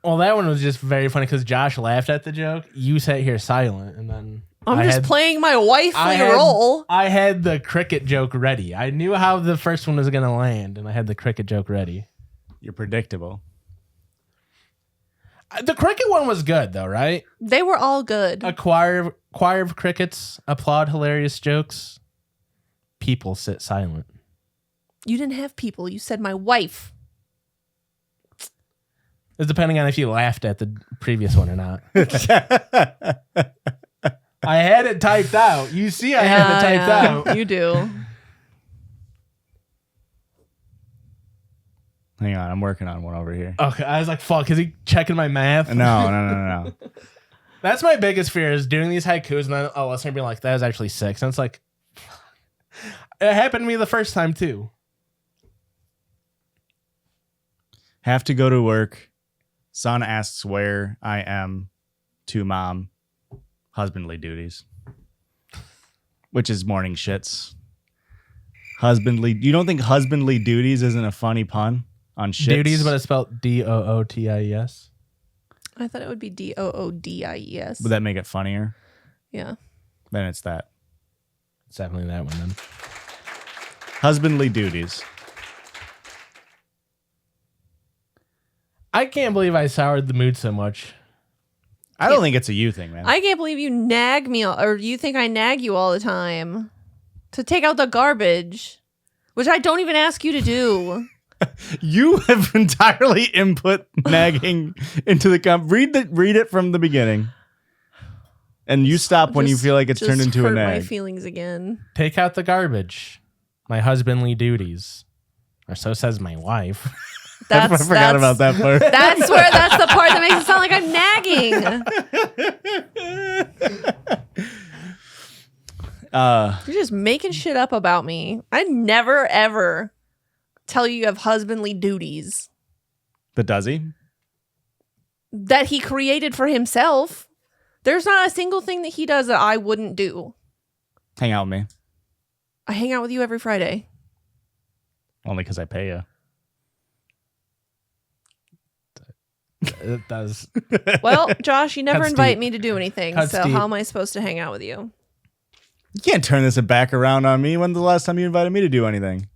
Well, that one was just very funny because Josh laughed at the joke. You sat here silent, and then I'm just playing my wifely role. I had the cricket joke ready. I knew how the first one was going to land, and I had the cricket joke ready. you're predictable. The cricket one was good, though, right? They were all good. A choir of crickets applaud hilarious jokes. People sit silent. You didn't have people. You said my wife. It's depending on if you laughed at the previous one or not. I had it typed out. You see, I had it typed out. You do. Hang on, I'm working on one over here. Okay, I was like, fuck, is he checking my math? No. That's my biggest fear is doing these haikus and then listening being like, that was actually 6. And it's like, it happened to me the first time too. Have to go to work. Son asks where I am. To mom. Husbandly duties. Which is morning shits. Husbandly. You don't think husbandly duties isn't a funny pun on shits? Duties, but it's spelled Dooties. I thought it would be Doodies. Would that make it funnier? Yeah. then it's that. It's definitely that one then. Husbandly duties. I can't believe I soured the mood so much. I don't think it's a you thing, man. I can't believe you nag me, or you think I nag you all the time to take out the garbage, which I don't even ask you to do. You have entirely input nagging into the read it from the beginning, and you stop when you feel like it's turned into a hurt nag. My feelings again. Take out the garbage. My husbandly duties. Or so says my wife. I forgot about that part. That's the part that makes it sound like I'm nagging. You're just making shit up about me. I never, ever tell you have husbandly duties. But does he? That he created for himself. There's not a single thing that he does that I wouldn't do. Hang out with me. I hang out with you every Friday. Only because I pay you. It does. Well, Josh, you never That's invite deep. me to do anything, That's so deep. how am I supposed to hang out with you? You can't turn this back around on me. When's the last time you invited me to do anything?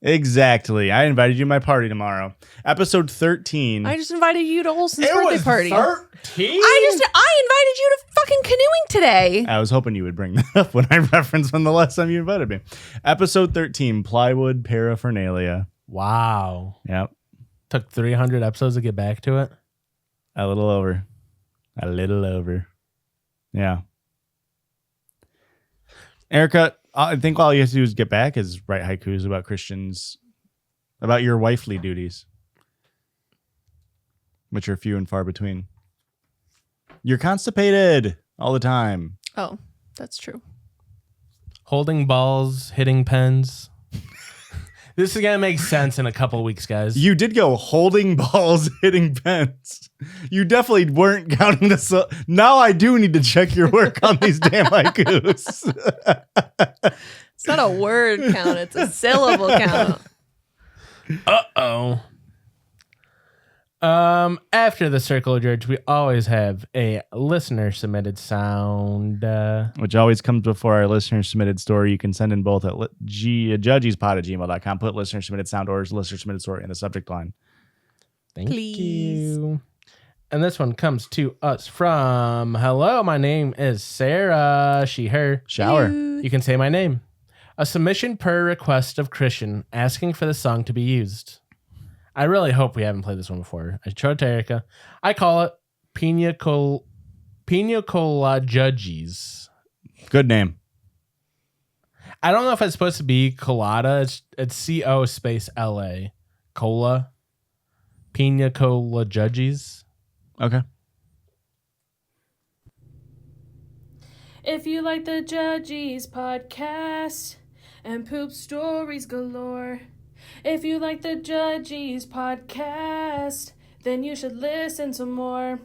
Exactly. I invited you to my party tomorrow. Episode 13. I just invited you to Olsen's birthday party. 13? I invited you to fucking canoeing today. I was hoping you would bring that up when I referenced when the last time you invited me. Episode 13, plywood paraphernalia. Wow. Yep. Took 300 episodes to get back to it. A little over. Yeah. Erica, I think all you have to do is get back is write haikus about Christians, about your wifely duties, which are few and far between. You're constipated all the time. Oh, that's true. Holding balls, hitting pens. This is going to make sense in a couple weeks, guys. You did go holding balls, hitting pens. You definitely weren't counting this. Now I do need to check your work on these damn haikus. It's not a word count, it's a syllable count. Uh-oh. After the Circle Jurdge, we always have a listener submitted sound. Which always comes before our listener submitted story. You can send in both at judgiespod@gmail.com. Put listener submitted sound or listener submitted story in the subject line. Thank Please. you. And this one comes to us from, hello, my name is Sarah. She, her. Shower. You can say my name. A submission per request of Christian asking for the song to be used. I really hope we haven't played this one before. I showed it to Erica. I call it Pina Cola Judgies. Good name. I don't know if it's supposed to be colada. It's CO space LA. Cola. Pina Cola Judgies. Okay. If you like the Judgies podcast and poop stories galore, if you like the Judgies podcast, then you should listen to more.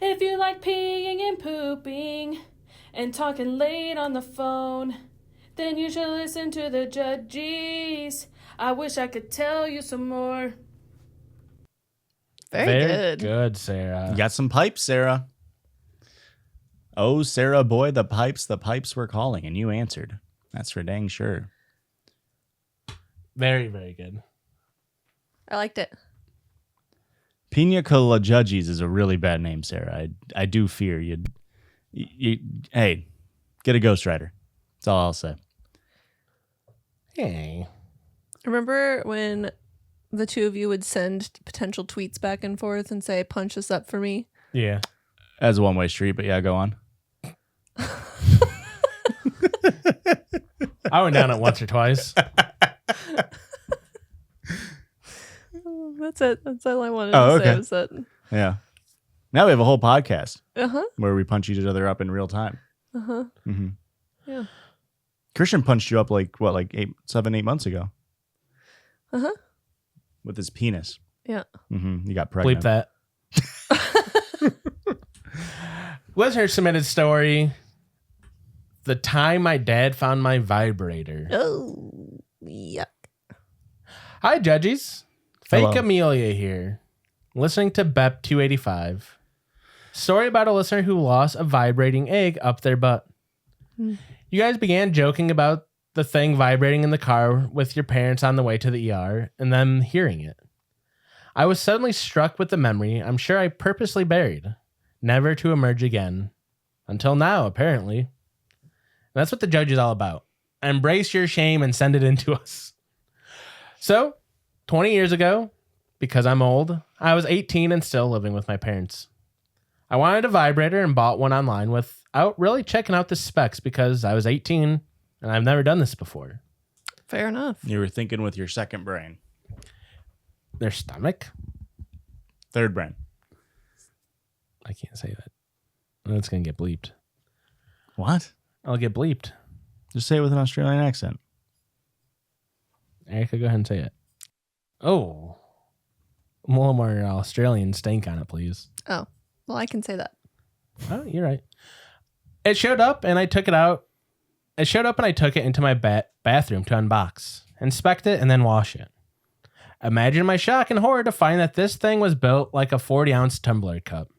If you like peeing and pooping and talking late on the phone, then you should listen to the Judgies. I wish I could tell you some more. Very good. Good, Sarah. You got some pipes, Sarah. Oh, Sarah, boy, the pipes were calling, and you answered. That's for dang sure. Very, very good. I liked it. Pina Cola Judgies is a really bad name, Sarah. I do fear you. Hey, get a ghostwriter. That's all I'll say. Hey. Remember when the two of you would send potential tweets back and forth and say, punch this up for me? Yeah. As a one-way street, but yeah, go on. I went down it once or twice. That's it. That's all I wanted Oh, to say. okay. Was that. Yeah. Now we have a whole podcast Uh-huh. where we punch each other up in real time. Uh-huh. Mm-hmm. Yeah. Christian punched you up like 7-8 months ago Uh-huh. with his penis. Yeah. Mm-hmm. You got pregnant. Bleep that. Listener submitted story. The time my dad found my vibrator. Oh, yuck. Hi, Judgies. Fake Hello. Amelia here. Listening to BEP 285. Story about a listener who lost a vibrating egg up their butt. You guys began joking about the thing vibrating in the car with your parents on the way to the ER and them hearing it. I was suddenly struck with the memory I'm sure I purposely buried, never to emerge again. Until now, apparently. And that's what the judge is all about. Embrace your shame and send it into us. So, 20 years ago, because I'm old, I was 18 and still living with my parents. I wanted a vibrator and bought one online without really checking out the specs because I was 18 and I've never done this before. Fair enough. You were thinking with your second brain. Their stomach? Third brain. I can't say that. That's going to get bleeped. What? I'll get bleeped. Just say it with an Australian accent. Erica, go ahead and say it. Oh. A little more Australian stank on it, please. Oh, well, I can say that. Oh, you're right. It showed up and I took it out. It showed up and I took it into my bathroom to unbox, inspect it, and then wash it. Imagine my shock and horror to find that this thing was built like a 40-ounce tumbler cup.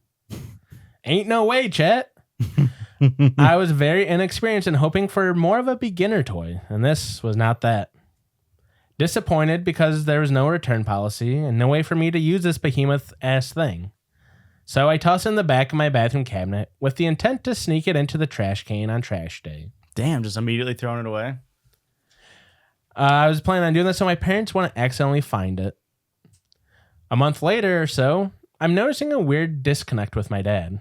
Ain't no way, Chet. I was very inexperienced and hoping for more of a beginner toy, and this was not that. Disappointed because there was no return policy and no way for me to use this behemoth-ass thing. So I tossed it in the back of my bathroom cabinet with the intent to sneak it into the trash can on trash day. Damn, just immediately throwing it away? I was planning on doing this so my parents wouldn't accidentally find it. A month later or so, I'm noticing a weird disconnect with my dad.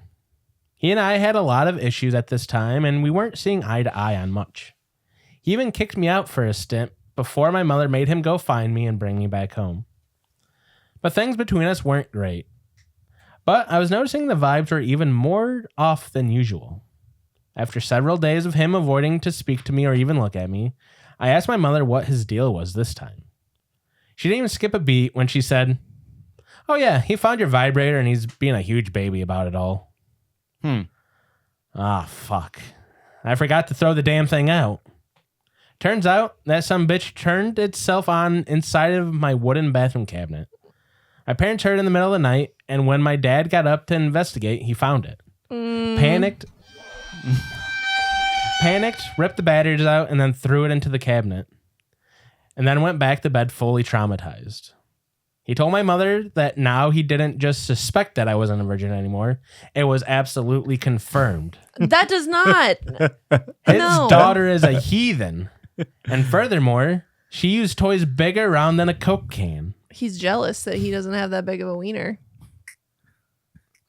He and I had a lot of issues at this time, and we weren't seeing eye to eye on much. He even kicked me out for a stint before my mother made him go find me and bring me back home. But things between us weren't great. But I was noticing the vibes were even more off than usual. After several days of him avoiding to speak to me or even look at me, I asked my mother what his deal was this time. She didn't even skip a beat when she said, "Oh yeah, he found your vibrator and he's being a huge baby about it all." Ah, fuck. I forgot to throw the damn thing out. Turns out that some bitch turned itself on inside of my wooden bathroom cabinet. My parents heard it in the middle of the night, and when my dad got up to investigate, he found it. Panicked, ripped the batteries out, and then threw it into the cabinet. And then went back to bed fully traumatized. He told my mother that now he didn't just suspect that I wasn't a virgin anymore. It was absolutely confirmed. That does not. His No. daughter is a heathen. And furthermore, she used toys big around than a Coke can. He's jealous that he doesn't have that big of a wiener.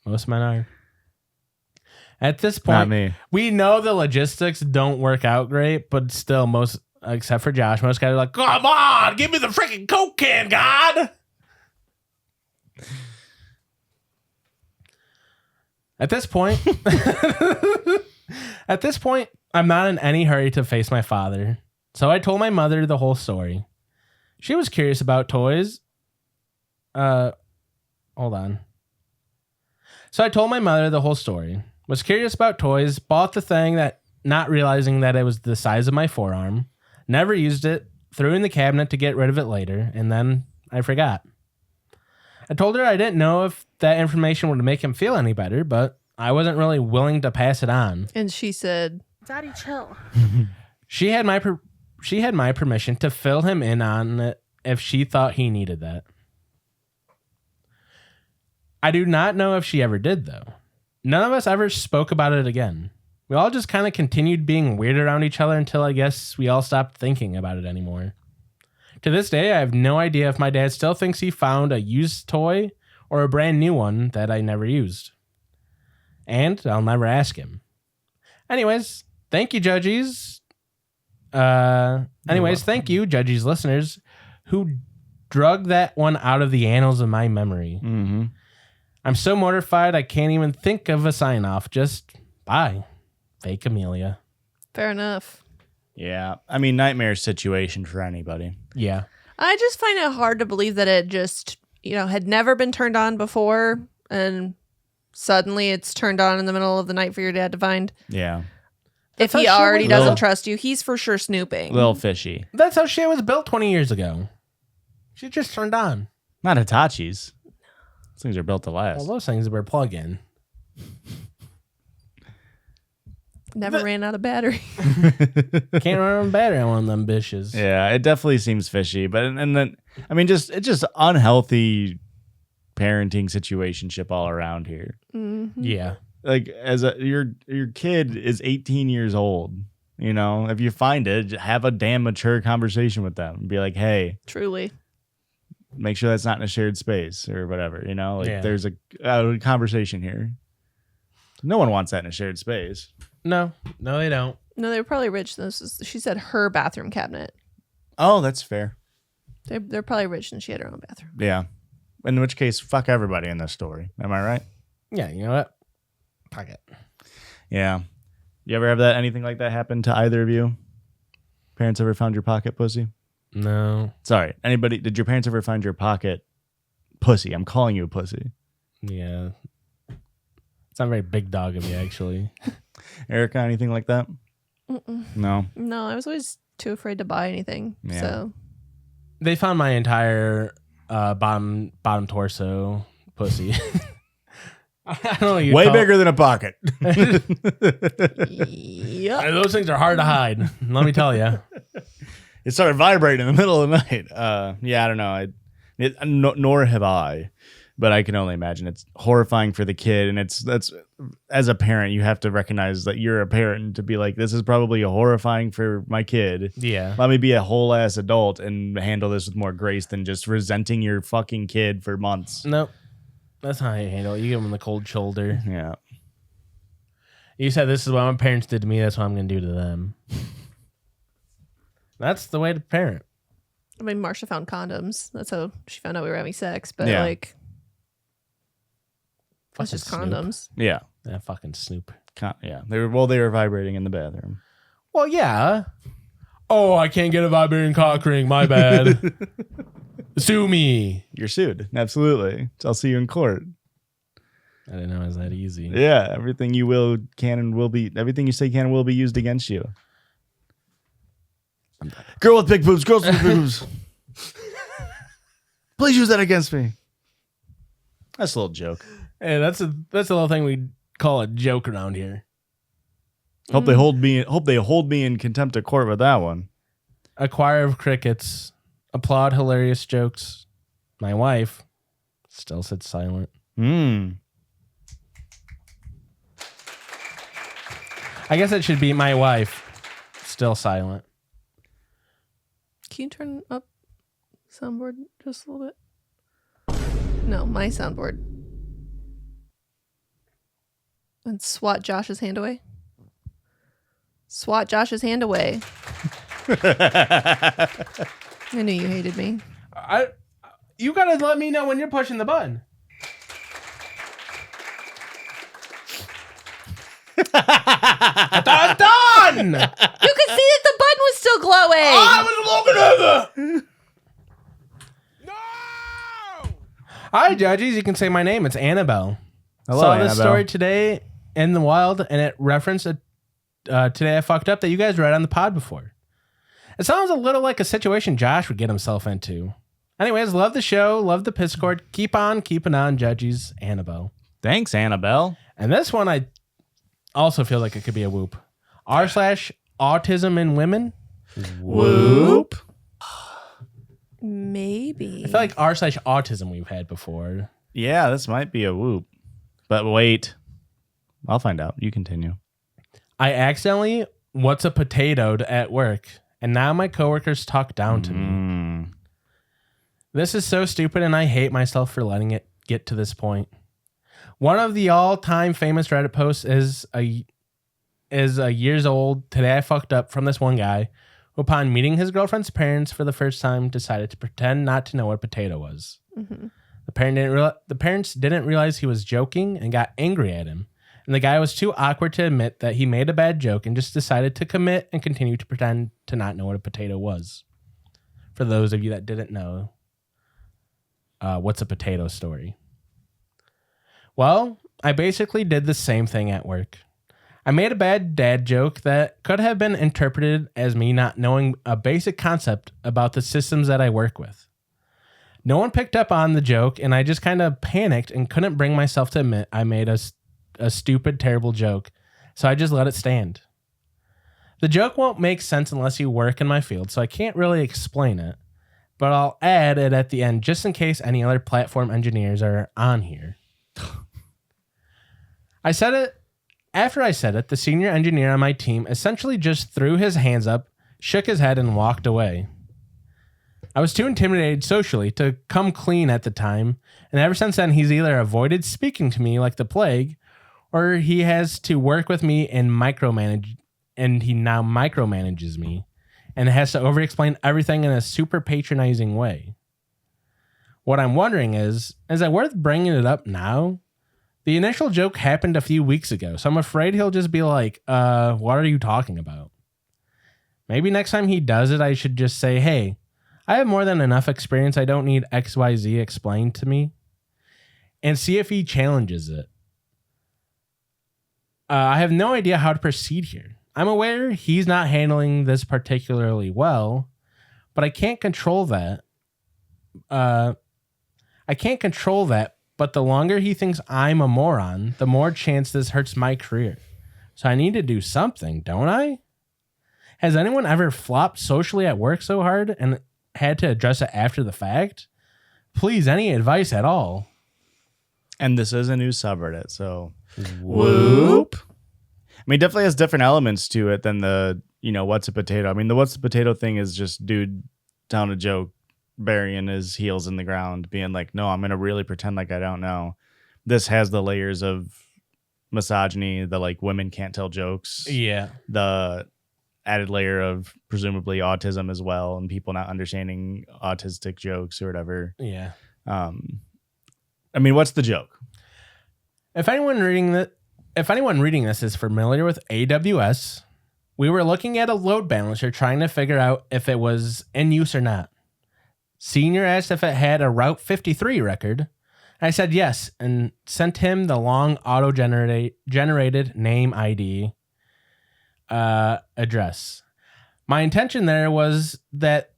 Most men are. At this Not point, me. we know the logistics don't work out great, but still, most, except for Josh, most guys are like, "Come on, give me the freaking Coke can, God." At this point, I'm not in any hurry to face my father. So I told my mother the whole story. She was curious about toys. Hold on. So I told my mother the whole story. Was curious about toys, bought the thing that, not realizing that it was the size of my forearm, never used it, threw it in the cabinet to get rid of it later, and then I forgot. I told her I didn't know if that information would make him feel any better, but I wasn't really willing to pass it on. And she said, Daddy, chill. She had my permission to fill him in on it if she thought he needed that. I do not know if she ever did, though. None of us ever spoke about it again. We all just kind of continued being weird around each other until I guess we all stopped thinking about it anymore. To this day, I have no idea if my dad still thinks he found a used toy or a brand new one that I never used. And I'll never ask him. Anyways, thank you, Judgies. Thank you, Judgies listeners, who drug that one out of the annals of my memory. Mm-hmm. I'm so mortified I can't even think of a sign-off. Just bye, fake Amelia. fair enough. Yeah. I mean, nightmare situation for anybody. Yeah. I just find it hard to believe that it just, had never been turned on before and suddenly it's turned on in the middle of the night for your dad to find. Yeah. If That's he how she already was. doesn't Little- trust you, he's for sure snooping. Little fishy. That's how shit was built 20 years ago. She just turned on. Not Hitachi's. Those things are built to last. Well, those things were plug-in. Never ran out of battery. Can't run battery on one of them bitches. Yeah, it definitely seems fishy. But and then I mean, it's just unhealthy parenting situationship all around here. Mm-hmm. Yeah. Like your kid is 18 years old. You know, if you find it, have a damn mature conversation with them. Be like, hey, Truly. make sure that's not in a shared space or whatever. You know, like Yeah. there's a conversation here. No one wants that in a shared space. No, they don't. No, they were probably rich. She said her bathroom cabinet. Oh, that's fair. They're probably rich and she had her own bathroom. Yeah. In which case, fuck everybody in this story. Am I right? Yeah, you know what? Fuck it. Yeah. You ever have anything like that happen to either of you? Parents ever found your pocket pussy? No. Sorry. Anybody? Did your parents ever find your pocket pussy? I'm calling you a pussy. Yeah. It's not very big dog of me, actually. Erica, anything like that? Mm-mm. No. No, I was always too afraid to buy anything. Yeah. So They found my entire bottom torso pussy. I don't know. What Way bigger than a pocket. yep. Those things are hard to hide. Let me tell you. It started vibrating in the middle of the night. Yeah, I don't know. Nor have I, but I can only imagine it's horrifying for the kid. And that's as a parent, you have to recognize that you're a parent to be like, this is probably horrifying for my kid. Yeah. Let me be a whole ass adult and handle this with more grace than just resenting your fucking kid for months. Nope. That's not how you handle it. You give them the cold shoulder. Yeah. You said this is what my parents did to me. That's what I'm going to do to them. That's the way to parent. I mean, Marsha found condoms. That's how she found out we were having sex. But Yeah. like, it's Fucking just Snoop. condoms. Yeah. That fucking Snoop. Yeah. They were vibrating in the bathroom. Well, yeah. Oh, I can't get a vibrating cock ring. My bad. Sue me. You're sued. Absolutely. I'll see you in court. I didn't know it was that easy. Yeah. Everything you everything you say can and will be used against you. Girl with big boobs. Girls with big boobs. Please use that against me. That's a little joke. Hey, that's a little thing we call a joke around here. Hope they hold me in contempt of court with that one. A choir of crickets applaud hilarious jokes. My wife still sits silent. I guess it should be my wife still silent. Can you turn up soundboard just a little bit? No, my soundboard. And swat Josh's hand away. Swat Josh's hand away. I knew you hated me. You gotta let me know when you're pushing the button. Done! You could see that the button was still glowing. I was looking at the... No! Hi, Judgies. You can say my name. It's Annabelle. Hello, Saw Annabelle. this story today in the wild, and it referenced Today I Fucked Up that you guys read on the pod before. It sounds a little like a situation Josh would get himself into. Anyways, love the show. Love the Piscord. Keep on keeping on, Judgies. Annabelle. Thanks, Annabelle. And this one, I also feel like it could be a whoop. r/autism in women. Whoop. Maybe. I feel like r/autism we've had before. Yeah, this might be a whoop. But wait. I'll find out. You continue. I accidentally what's a potatoed at work, and now my coworkers talk down to me. This is so stupid, and I hate myself for letting it get to this point. One of the all-time famous Reddit posts is a years old. Today I fucked up from this one guy who, upon meeting his girlfriend's parents for the first time, decided to pretend not to know what a potato was. Mm-hmm. The parents didn't realize he was joking and got angry at him. And the guy was too awkward to admit that he made a bad joke and just decided to commit and continue to pretend to not know what a potato was. For those of you that didn't know, what's a potato story? Well, I basically did the same thing at work. I made a bad dad joke that could have been interpreted as me not knowing a basic concept about the systems that I work with. No one picked up on the joke, and I just kind of panicked and couldn't bring myself to admit I made a a stupid, terrible joke, so I just let it stand. The joke won't make sense unless you work in my field, so I can't really explain it, but I'll add it at the end just in case any other platform engineers are on here. After I said it, the senior engineer on my team essentially just threw his hands up, shook his head, and walked away. I was too intimidated socially to come clean at the time, and ever since then, he's either avoided speaking to me like the plague, or he has to work with me and he now micromanages me, and has to over-explain everything in a super patronizing way. What I'm wondering is it worth bringing it up now? The initial joke happened a few weeks ago, so I'm afraid he'll just be like, what are you talking about? Maybe next time he does it, I should just say, hey, I have more than enough experience. I don't need XYZ explained to me. And see if he challenges it. I have no idea how to proceed here. I'm aware he's not handling this particularly well, but I can't control that. But the longer he thinks I'm a moron, the more chance this hurts my career. So I need to do something, don't I? Has anyone ever flopped socially at work so hard and had to address it after the fact? Please, any advice at all? And this is a new subreddit, so whoop. I mean, it definitely has different elements to it than the, what's a potato. I mean, the what's a potato thing is just dude telling a joke, burying his heels in the ground, being like, no, I'm going to really pretend like I don't know. This has the layers of misogyny, the like women can't tell jokes. Yeah. The added layer of presumably autism as well, and people not understanding autistic jokes or whatever. Yeah. I mean, what's the joke? If anyone reading this is familiar with AWS, we were looking at a load balancer trying to figure out if it was in use or not. Senior asked if it had a Route 53 record. I said yes and sent him the long auto-generated name ID address. My intention there was that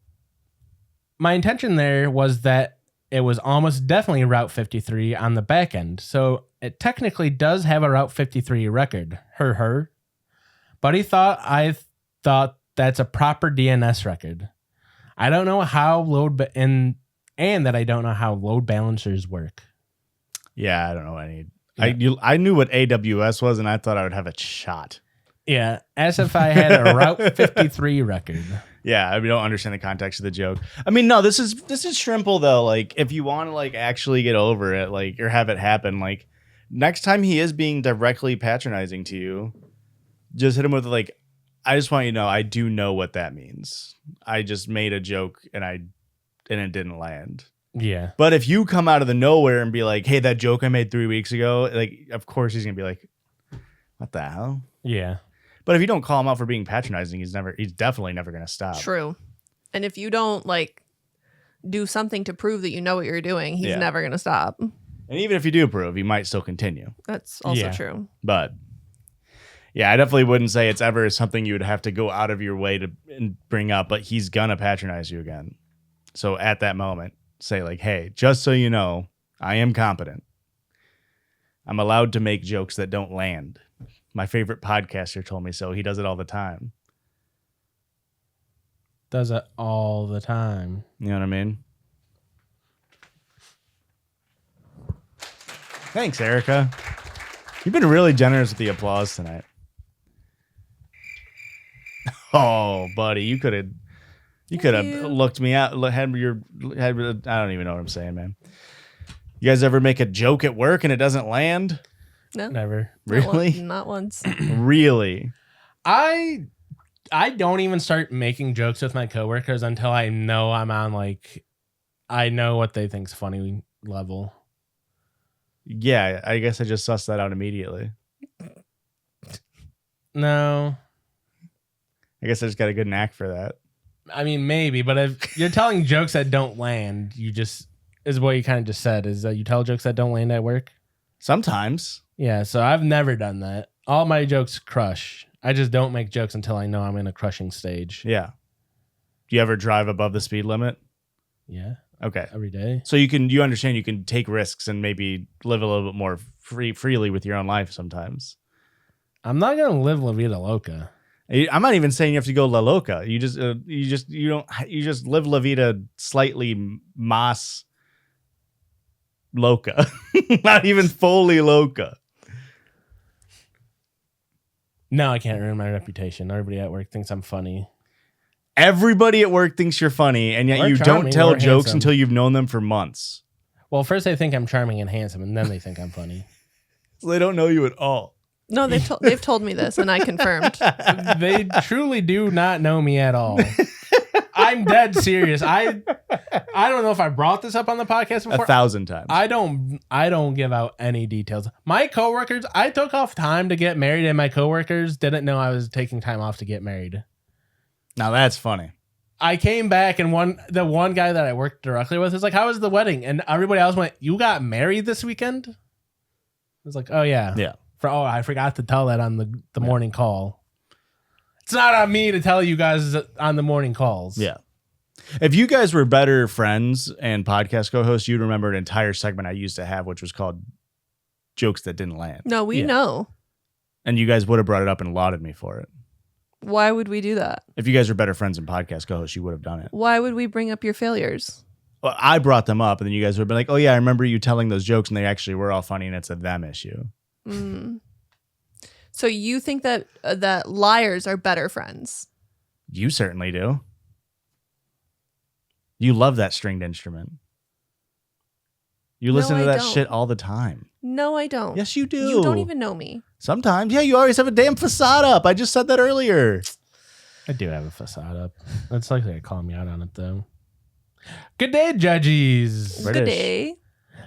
it was almost definitely Route 53 on the back end, so it technically does have a Route 53 record. But I thought that's a proper DNS record. I don't know how and that I don't know how load balancers work. Yeah, I don't know any. Yeah. I knew what AWS was, and I thought I would have a shot. Yeah, as if I had a Route 53 record. Yeah, I don't understand the context of the joke. I mean, no, this is shrimple though. Like, if you want to like actually get over it, like, or have it happen, like next time he is being directly patronizing to you, just hit him with like, I just want you to know, I do know what that means. I just made a joke and it didn't land. Yeah. But if you come out of the nowhere and be like, hey, that joke I made 3 weeks ago, like, of course he's gonna be like, what the hell? Yeah. But if you don't call him out for being patronizing, he's definitely never gonna stop. True. And if you don't like do something to prove that you know what you're doing, he's never gonna stop. And even if you do prove, he might still continue. That's also true. But yeah, I definitely wouldn't say it's ever something you would have to go out of your way to bring up, but he's gonna patronize you again. So at that moment, say like, hey, just so you know, I am competent. I'm allowed to make jokes that don't land. My favorite podcaster told me so. He does it all the time. Does it all the time. You know what I mean? Thanks, Erica. You've been really generous with the applause tonight. Oh, buddy, you could have looked me out. I don't even know what I'm saying, man. You guys ever make a joke at work and it doesn't land? No, never. Really? Not once. Really? I don't even start making jokes with my coworkers until I know I'm on like, I know what they think's funny level. Yeah, I guess I just sussed that out immediately. No. I guess I just got a good knack for that. I mean, maybe, but if you're telling jokes that don't land, is what you kind of just said, is that you tell jokes that don't land at work? Sometimes. Yeah, so I've never done that. All my jokes crush. I just don't make jokes until I know I'm in a crushing stage. Yeah. Do you ever drive above the speed limit? Yeah. Okay. every day. So you understand you can take risks and maybe live a little bit more freely with your own life sometimes. I'm not gonna live La Vida Loca. I'm not even saying you have to go La Loca. You just live La Vida slightly mas loca, not even fully loca. No, I can't ruin my reputation. Everybody at work thinks I'm funny. Everybody at work thinks you're funny, and yet Or you charming, don't tell or jokes handsome. until you've known them for months. Well, first they think I'm charming and handsome, and then they think I'm funny. So they don't know you at all. No, they've told me this, and I confirmed. They truly do not know me at all. I'm dead serious. I don't know if I brought this up on the podcast before. 1,000 times. I don't give out any details. My coworkers, I took off time to get married, and my coworkers didn't know I was taking time off to get married. Now that's funny. I came back, and the one guy that I worked directly with is like, "How was the wedding?" And everybody else went, "You got married this weekend?" I was like, "Oh yeah, Yeah. I forgot to tell that on the morning call. It's not on me to tell you guys on the morning calls." Yeah. If you guys were better friends and podcast co-hosts, you'd remember an entire segment I used to have, which was called Jokes That Didn't Land. No, we know. And you guys would have brought it up and lauded me for it. Why would we do that? If you guys were better friends and podcast co-hosts, you would have done it. Why would we bring up your failures? Well, I brought them up, and then you guys would have been like, "Oh yeah, I remember you telling those jokes, and they actually were all funny, and it's a them issue." Mm. So you think that that liars are better friends? You certainly do. You love that stringed instrument. You listen No, to I that don't. shit all the time. No, I don't. Yes, you do. You don't even know me. Sometimes. Yeah, you always have a damn facade up. I just said that earlier. I do have a facade up. It's likely to call me out on it though. Good day, Judgies. British. Good day.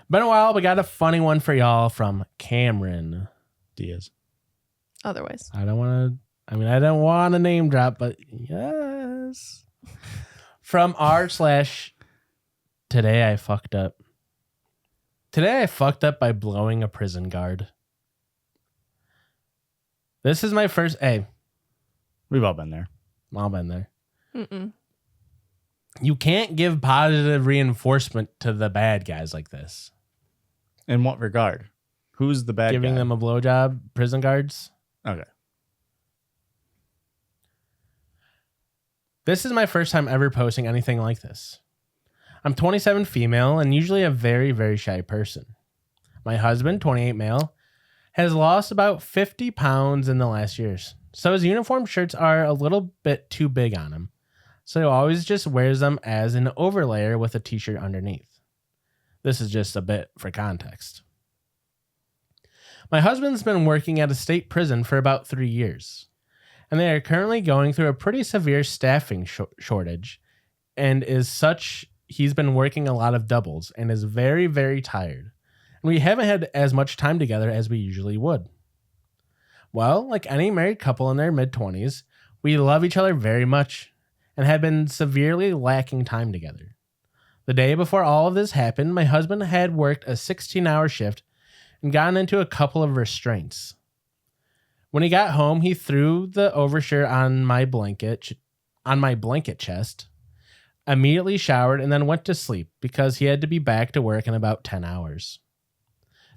Been a while, but got a funny one for y'all from Cameron. Diaz. Otherwise. I don't want to name drop, but yes. From r/today I fucked up. Today I fucked up by blowing a prison guard. This is my first. Hey, We've all been there. I've been there. Mm-mm. You can't give positive reinforcement to the bad guys like this. In what regard? Who's the bad Giving guy? them a blowjob, prison guards. Okay. This is my first time ever posting anything like this. I'm 27 female and usually a very, very shy person. My husband, 28 male, has lost about 50 pounds in the last years. So his uniform shirts are a little bit too big on him. So he always just wears them as an overlayer with a t-shirt underneath. This is just a bit for context. My husband's been working at a state prison for about 3 years, and they are currently going through a pretty severe staffing shortage, and as such, he's been working a lot of doubles and is very, very tired. And we haven't had as much time together as we usually would. Well, like any married couple in their mid-20s, we love each other very much and have been severely lacking time together. The day before all of this happened, my husband had worked a 16-hour shift and gotten into a couple of restraints. When he got home, he threw the overshirt on my blanket chest, immediately showered, and then went to sleep because he had to be back to work in about 10 hours.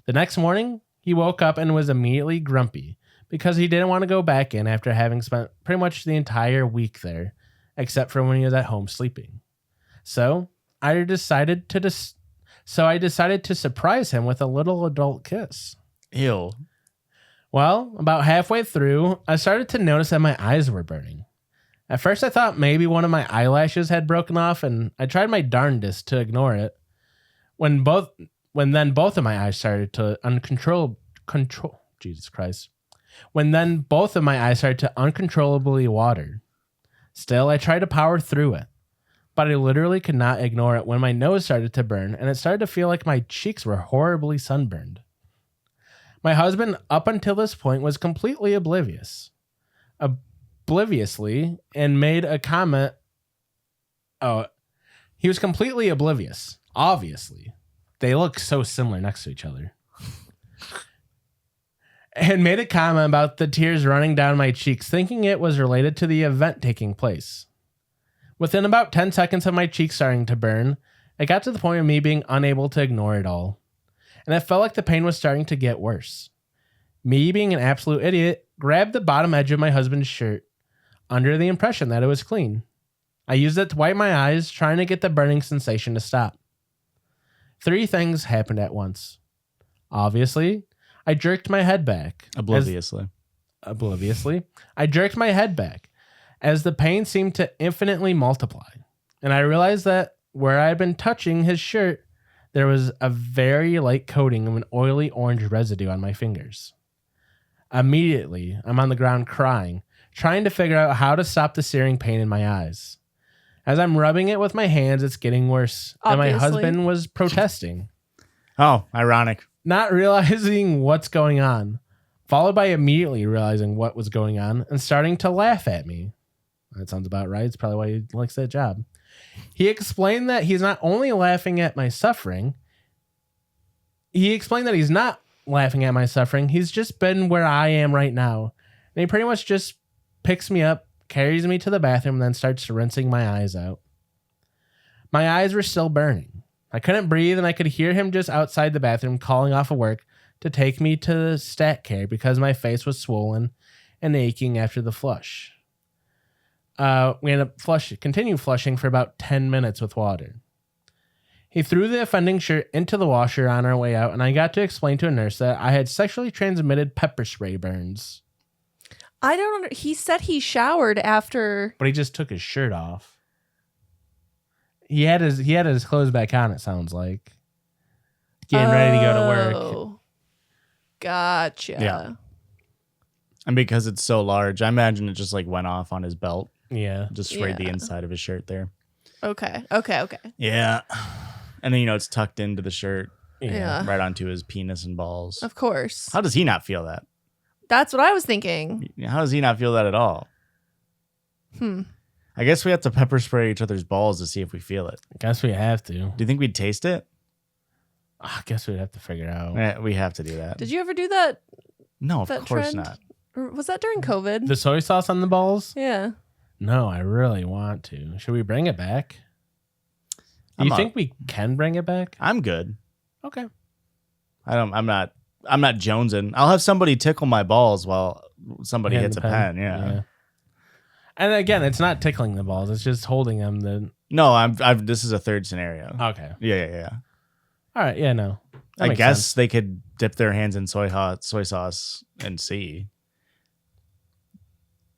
The next morning, he woke up and was immediately grumpy because he didn't want to go back in after having spent pretty much the entire week there, except for when he was at home sleeping. So I decided to surprise him with a little adult kiss. Ew. Well, about halfway through, I started to notice that my eyes were burning. At first, I thought maybe one of my eyelashes had broken off, and I tried my darndest to ignore it. When then both of my eyes started to uncontrollably water. Still, I tried to power through it, but I literally could not ignore it when my nose started to burn and it started to feel like my cheeks were horribly sunburned. My husband, up until this point, was completely obliviously and made a comment. Oh, he was completely oblivious. Obviously, they look so similar next to each other. And made a comment about the tears running down my cheeks, thinking it was related to the event taking place. Within about 10 seconds of my cheeks starting to burn, It got to the point of me being unable to ignore it all, and it felt like the pain was starting to get worse. Me, being an absolute idiot, grabbed the bottom edge of my husband's shirt under the impression that it was clean. I used it to wipe my eyes, trying to get the burning sensation to stop. 3 things happened at once. Obviously, I jerked my head back. Obliviously. I jerked my head back as the pain seemed to infinitely multiply. And I realized that where I had been touching his shirt, there was a very light coating of an oily orange residue on my fingers. Immediately, I'm on the ground crying, trying to figure out how to stop the searing pain in my eyes. As I'm rubbing it with my hands, it's getting worse. Obviously. And my husband was protesting, Oh, ironic. not realizing what's going on, followed by immediately realizing what was going on and starting to laugh at me. That sounds about right. It's probably why he likes that job. He explained that he's not only laughing at my suffering, he's just been where I am right now. And he pretty much just picks me up, carries me to the bathroom, and then starts rinsing my eyes out. My eyes were still burning. I couldn't breathe, and I could hear him just outside the bathroom calling off of work to take me to stat care because my face was swollen and aching after the flush. We ended up continue flushing for about 10 minutes with water. He threw the offending shirt into the washer on our way out, and I got to explain to a nurse that I had sexually transmitted pepper spray burns. I don't. He said he showered after. But he just took his shirt off. He had his clothes back on, it sounds like. Getting ready to go to work. Oh, gotcha. Yeah. And because it's so large, I imagine it just like went off on his belt. Yeah. Just sprayed the Yeah. inside of his shirt there. Okay. Yeah. And then, it's tucked into the shirt Yeah. right onto his penis and balls. Of course. How does he not feel that? That's what I was thinking. How does he not feel that at all? I guess we have to pepper spray each other's balls to see if we feel it. I guess we have to. Do you think we'd taste it? I guess we'd have to figure out. We have to do that. Did you ever do that? No, of that course trend? not. Or was that during COVID? The soy sauce on the balls? Yeah. No, I really want to. Should we bring it back? Do you think we can bring it back? I'm good. Okay. I'm not jonesing. I'll have somebody tickle my balls while somebody hits a pen. Yeah. And again, it's not tickling the balls. It's just holding them. No, this is a third scenario. Okay. Yeah. All right. Yeah, no. That I makes guess sense. they could dip their hands in soy sauce and see.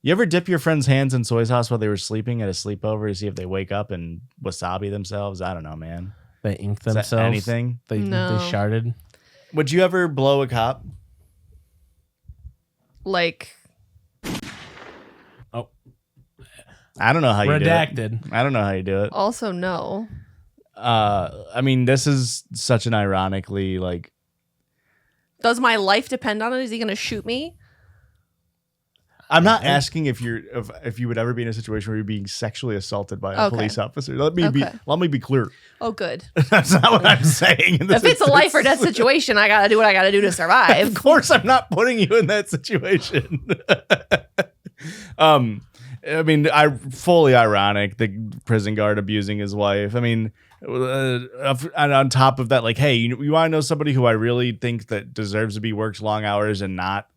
You ever dip your friend's hands in soy sauce while they were sleeping at a sleepover to see if they wake up and wasabi themselves? I don't know, man. They inked Is that themselves. anything? They No. sharded. Would you ever blow a cop? Like, Oh, I don't know how you redacted. do it. I don't know how you do it. also no. I mean, this is such an ironically like. Does my life depend on it? Is he going to shoot me? I'm not asking if you would ever be in a situation where you're being sexually assaulted by a Okay. police officer. Let me be clear. Oh, good. That's not what I'm saying. In this If it's a life or death instance. situation, I got to do what I got to do to survive. Of course, I'm not putting you in that situation. I mean, fully ironic. The prison guard abusing his wife. I mean, and on top of that, like, hey, you want to know somebody who I really think that deserves to be worked long hours and not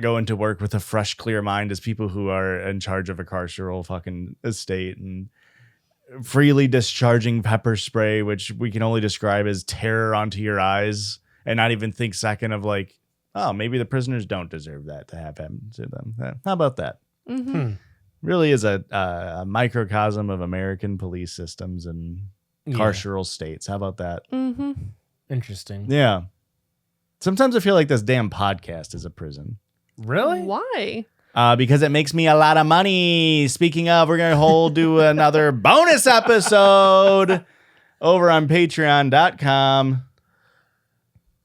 go into work with a fresh, clear mind as people who are in charge of a carceral fucking estate and freely discharging pepper spray, which we can only describe as terror onto your eyes, and not even think second of like, oh, maybe the prisoners don't deserve that to happen to them. How about that? Mm-hmm. Really is a microcosm of American police systems and carceral states. How about that? Mm-hmm. Interesting. Yeah. Sometimes I feel like this damn podcast is a prison. Really? Why? Because it makes me a lot of money. Speaking of, we're going to do another bonus episode over on patreon.com.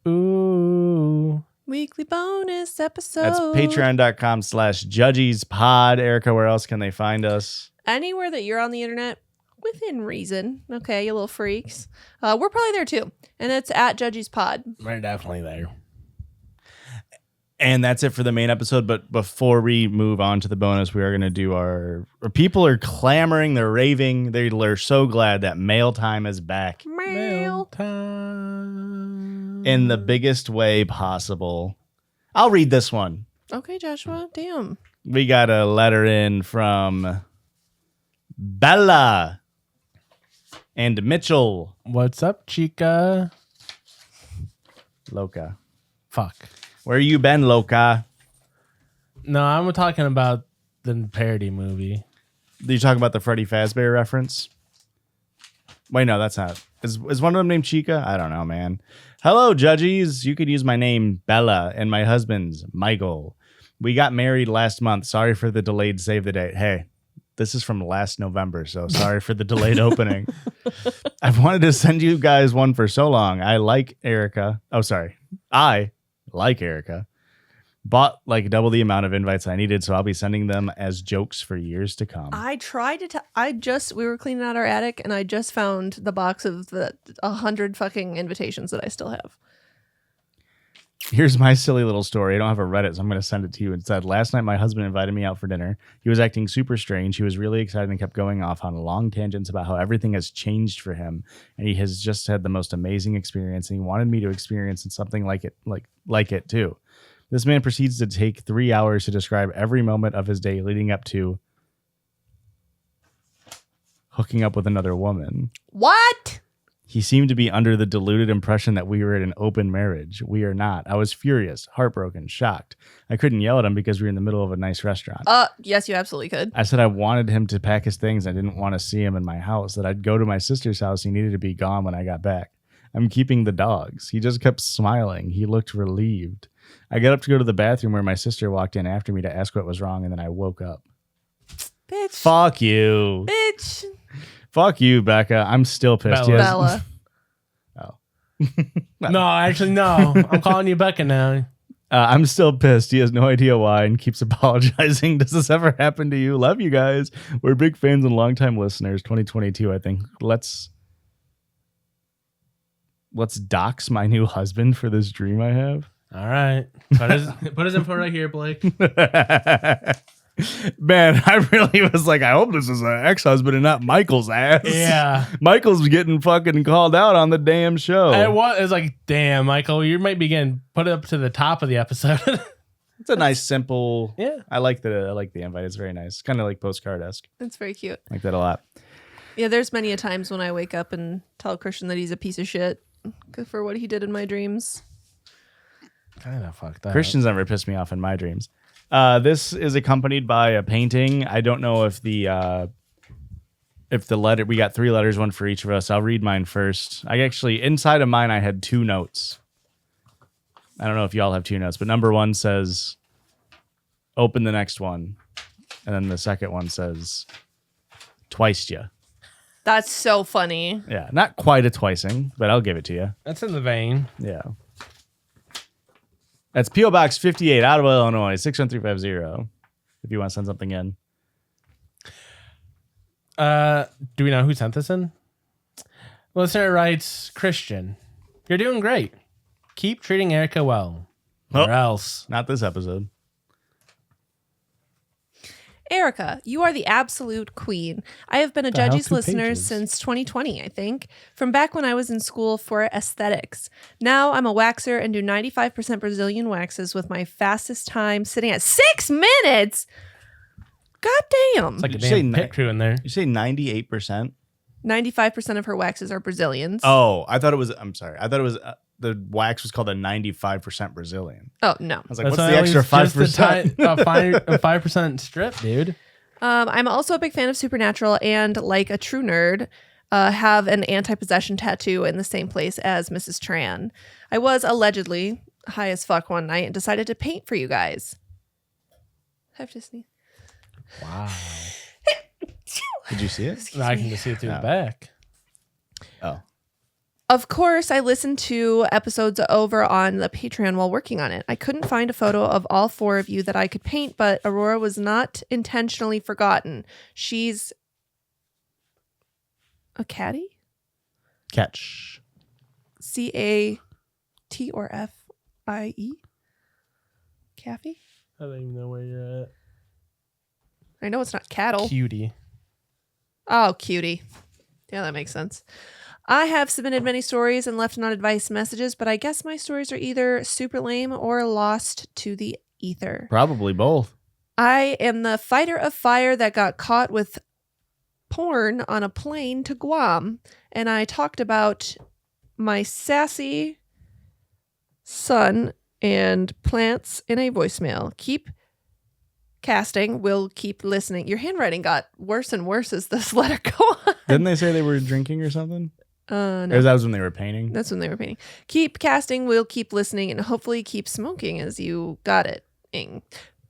Ooh. Weekly bonus episode. That's patreon.com/judgiespod. Erica, where else can they find us? Anywhere that you're on the internet within reason. Okay, you little freaks. We're probably there too. And it's at Judgies Pod. We're definitely there. And that's it for the main episode. But before we move on to the bonus, we are going to do our people are clamoring. They're raving. They're so glad that mail time is back Mail time. in the biggest way possible. I'll read this one. Okay, Joshua. Damn. We got a letter in from Bella and Mitchell. What's up, chica? Loca. Fuck. Where you been, Loca? No, I'm talking about the parody movie. Did you talk about the Freddy Fazbear reference? Wait, no, that's not. Is one of them named Chica? I don't know, man. Hello, Judgies. You could use my name, Bella, and my husband's, Michael. We got married last month. Sorry for the delayed save the date. Hey, this is from last November, so sorry for the delayed opening. I've wanted to send you guys one for so long. I like Erica. Bought like double the amount of invites I needed, so I'll be sending them as jokes for years to come. I tried to. We were cleaning out our attic, and I just found the box of the 100 fucking invitations that I still have. Here's my silly little story. I don't have a Reddit, so I'm going to send it to you. It said, last night my husband invited me out for dinner. He was acting super strange. He was really excited and kept going off on long tangents about how everything has changed for him. And he has just had the most amazing experience. And he wanted me to experience something like it too. This man proceeds to take 3 hours to describe every moment of his day leading up to hooking up with another woman. What? He seemed to be under the deluded impression that we were in an open marriage. We are not. I was furious, heartbroken, shocked. I couldn't yell at him because we were in the middle of a nice restaurant. Yes, you absolutely could. I said I wanted him to pack his things. I didn't want to see him in my house, that I'd go to my sister's house. He needed to be gone when I got back. I'm keeping the dogs. He just kept smiling. He looked relieved. I got up to go to the bathroom where my sister walked in after me to ask what was wrong, and then I woke up. Bitch. Fuck you. Bitch. Fuck you, Becca. I'm still pissed. Bella. Bella. No, actually, no. I'm calling you Becca now. I'm still pissed. He has no idea why and keeps apologizing. Does this ever happen to you? Love you guys. We're big fans and longtime listeners. 2022, I think. Let's dox my new husband for this dream I have. All right. Put his info right here, Blake. Man, I really was like, I hope this is an ex-husband and not Michael's ass. Yeah. Michael's getting fucking called out on the damn show. It's like, damn, Michael, you might be getting put up to the top of the episode. It's a nice, simple. Yeah. I like the invite. It's very nice. Kind of like postcard-esque. That's very cute. I like that a lot. Yeah, there's many a times when I wake up and tell Christian that he's a piece of shit for what he did in my dreams. Kind of fucked up. Christian's never pissed me off in my dreams. This is accompanied by a painting. I don't know if the letter, we got 3 letters, one for each of us. I'll read mine first. Inside of mine, I had 2 notes. I don't know if y'all have 2 notes, but number 1 says, open the next one. And then the second one says, twice ya. That's so funny. Yeah, not quite a twicing, but I'll give it to you. That's in the vein. Yeah. That's P.O. Box 58, Ottawa, Illinois, 61350. If you want to send something in. Do we know who sent this in? Listener writes, Christian, you're doing great. Keep treating Erica well. Oh. Or else. Not this episode. Erica, you are the absolute queen. I have been a The hell, Judgies 2 listener pages? since 2020, I think, from back when I was in school for aesthetics. Now I'm a waxer and do 95% Brazilian waxes with my fastest time sitting at 6 minutes. God damn. It's like a Did you say damn pit crew in there. You say 98%? 95% of her waxes are Brazilians. Oh, I thought it was the wax was called a 95% Brazilian. Oh, no. I was like, what's the extra 5%? 5% strip, dude. I'm also a big fan of Supernatural and, like a true nerd, have an anti-possession tattoo in the same place as Mrs. Tran. I was allegedly high as fuck one night and decided to paint for you guys. Have to sneeze. Wow. Did you see it? I can just see it through the No. back. Oh. Of course, I listened to episodes over on the Patreon while working on it. I couldn't find a photo of all 4 of you that I could paint, but Aurora was not intentionally forgotten. She's a catty? Catch. C-A-T or F-I-E? Caffey? I don't even know where you're at. I know it's not cattle. Cutie. Oh, cutie. Yeah, that makes sense. I have submitted many stories and left non-advice messages, but I guess my stories are either super lame or lost to the ether. Probably both. I am the fighter of fire that got caught with porn on a plane to Guam, and I talked about my sassy son and plants in a voicemail. Keep casting, will keep listening. Your handwriting got worse and worse as this letter go on. Didn't they say they were drinking or something? No. Or that was when they were painting? That's when they were painting. Keep casting, we'll keep listening, and hopefully keep smoking as you got it.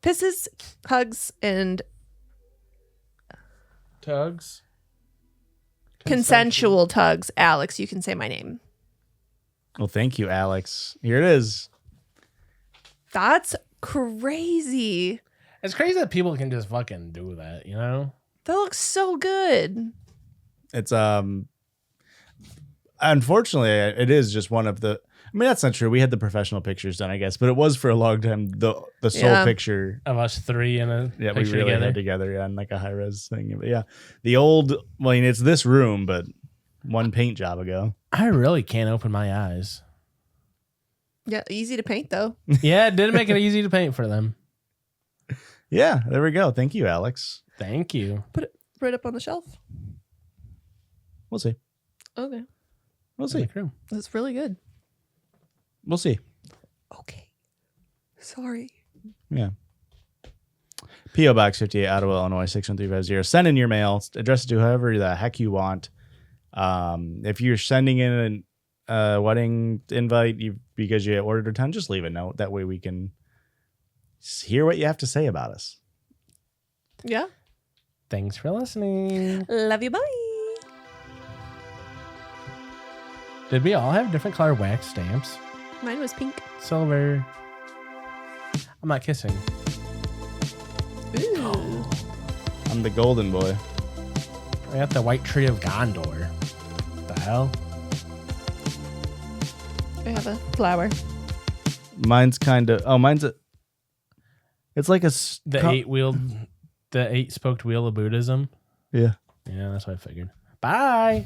Pisses, hugs, and Tugs. consensual tugs. Alex, you can say my name. Well, thank you, Alex. Here it is. That's crazy. It's crazy that people can just fucking do that, you know? That looks so good. It's unfortunately it is just one of the. I mean, that's not true. We had the professional pictures done, I guess, but it was for a long time the sole Yeah. picture. Of us three in a Yeah, we picture really together. had together, yeah, in like a high res thing. But yeah, the old. Well, I mean, it's this room, but one paint job ago. I really can't open my eyes. Yeah, easy to paint though. Yeah, it did make it easy to paint for them. Yeah, there we go. Thank you, Alex. Thank you. Put it right up on the shelf. We'll see. Okay. We'll see. That's really good. We'll see. Okay. Sorry. Yeah. P.O. Box 58, Ottawa, Illinois, 61350. Send in your mail. Address it to whoever the heck you want. If you're sending in a wedding invite because you ordered a ton, just leave a note. That way we can hear what you have to say about us. Yeah. Thanks for listening. Love you. Bye. Did we all have different color wax stamps? Mine was pink. Silver. I'm not kissing. Ooh. I'm the golden boy. I got the white tree of Gondor. What the hell? I have a flower. Mine's kind of. Oh, mine's a. It's like a. The eight spoked wheel of Buddhism. Yeah. Yeah, that's what I figured. Bye.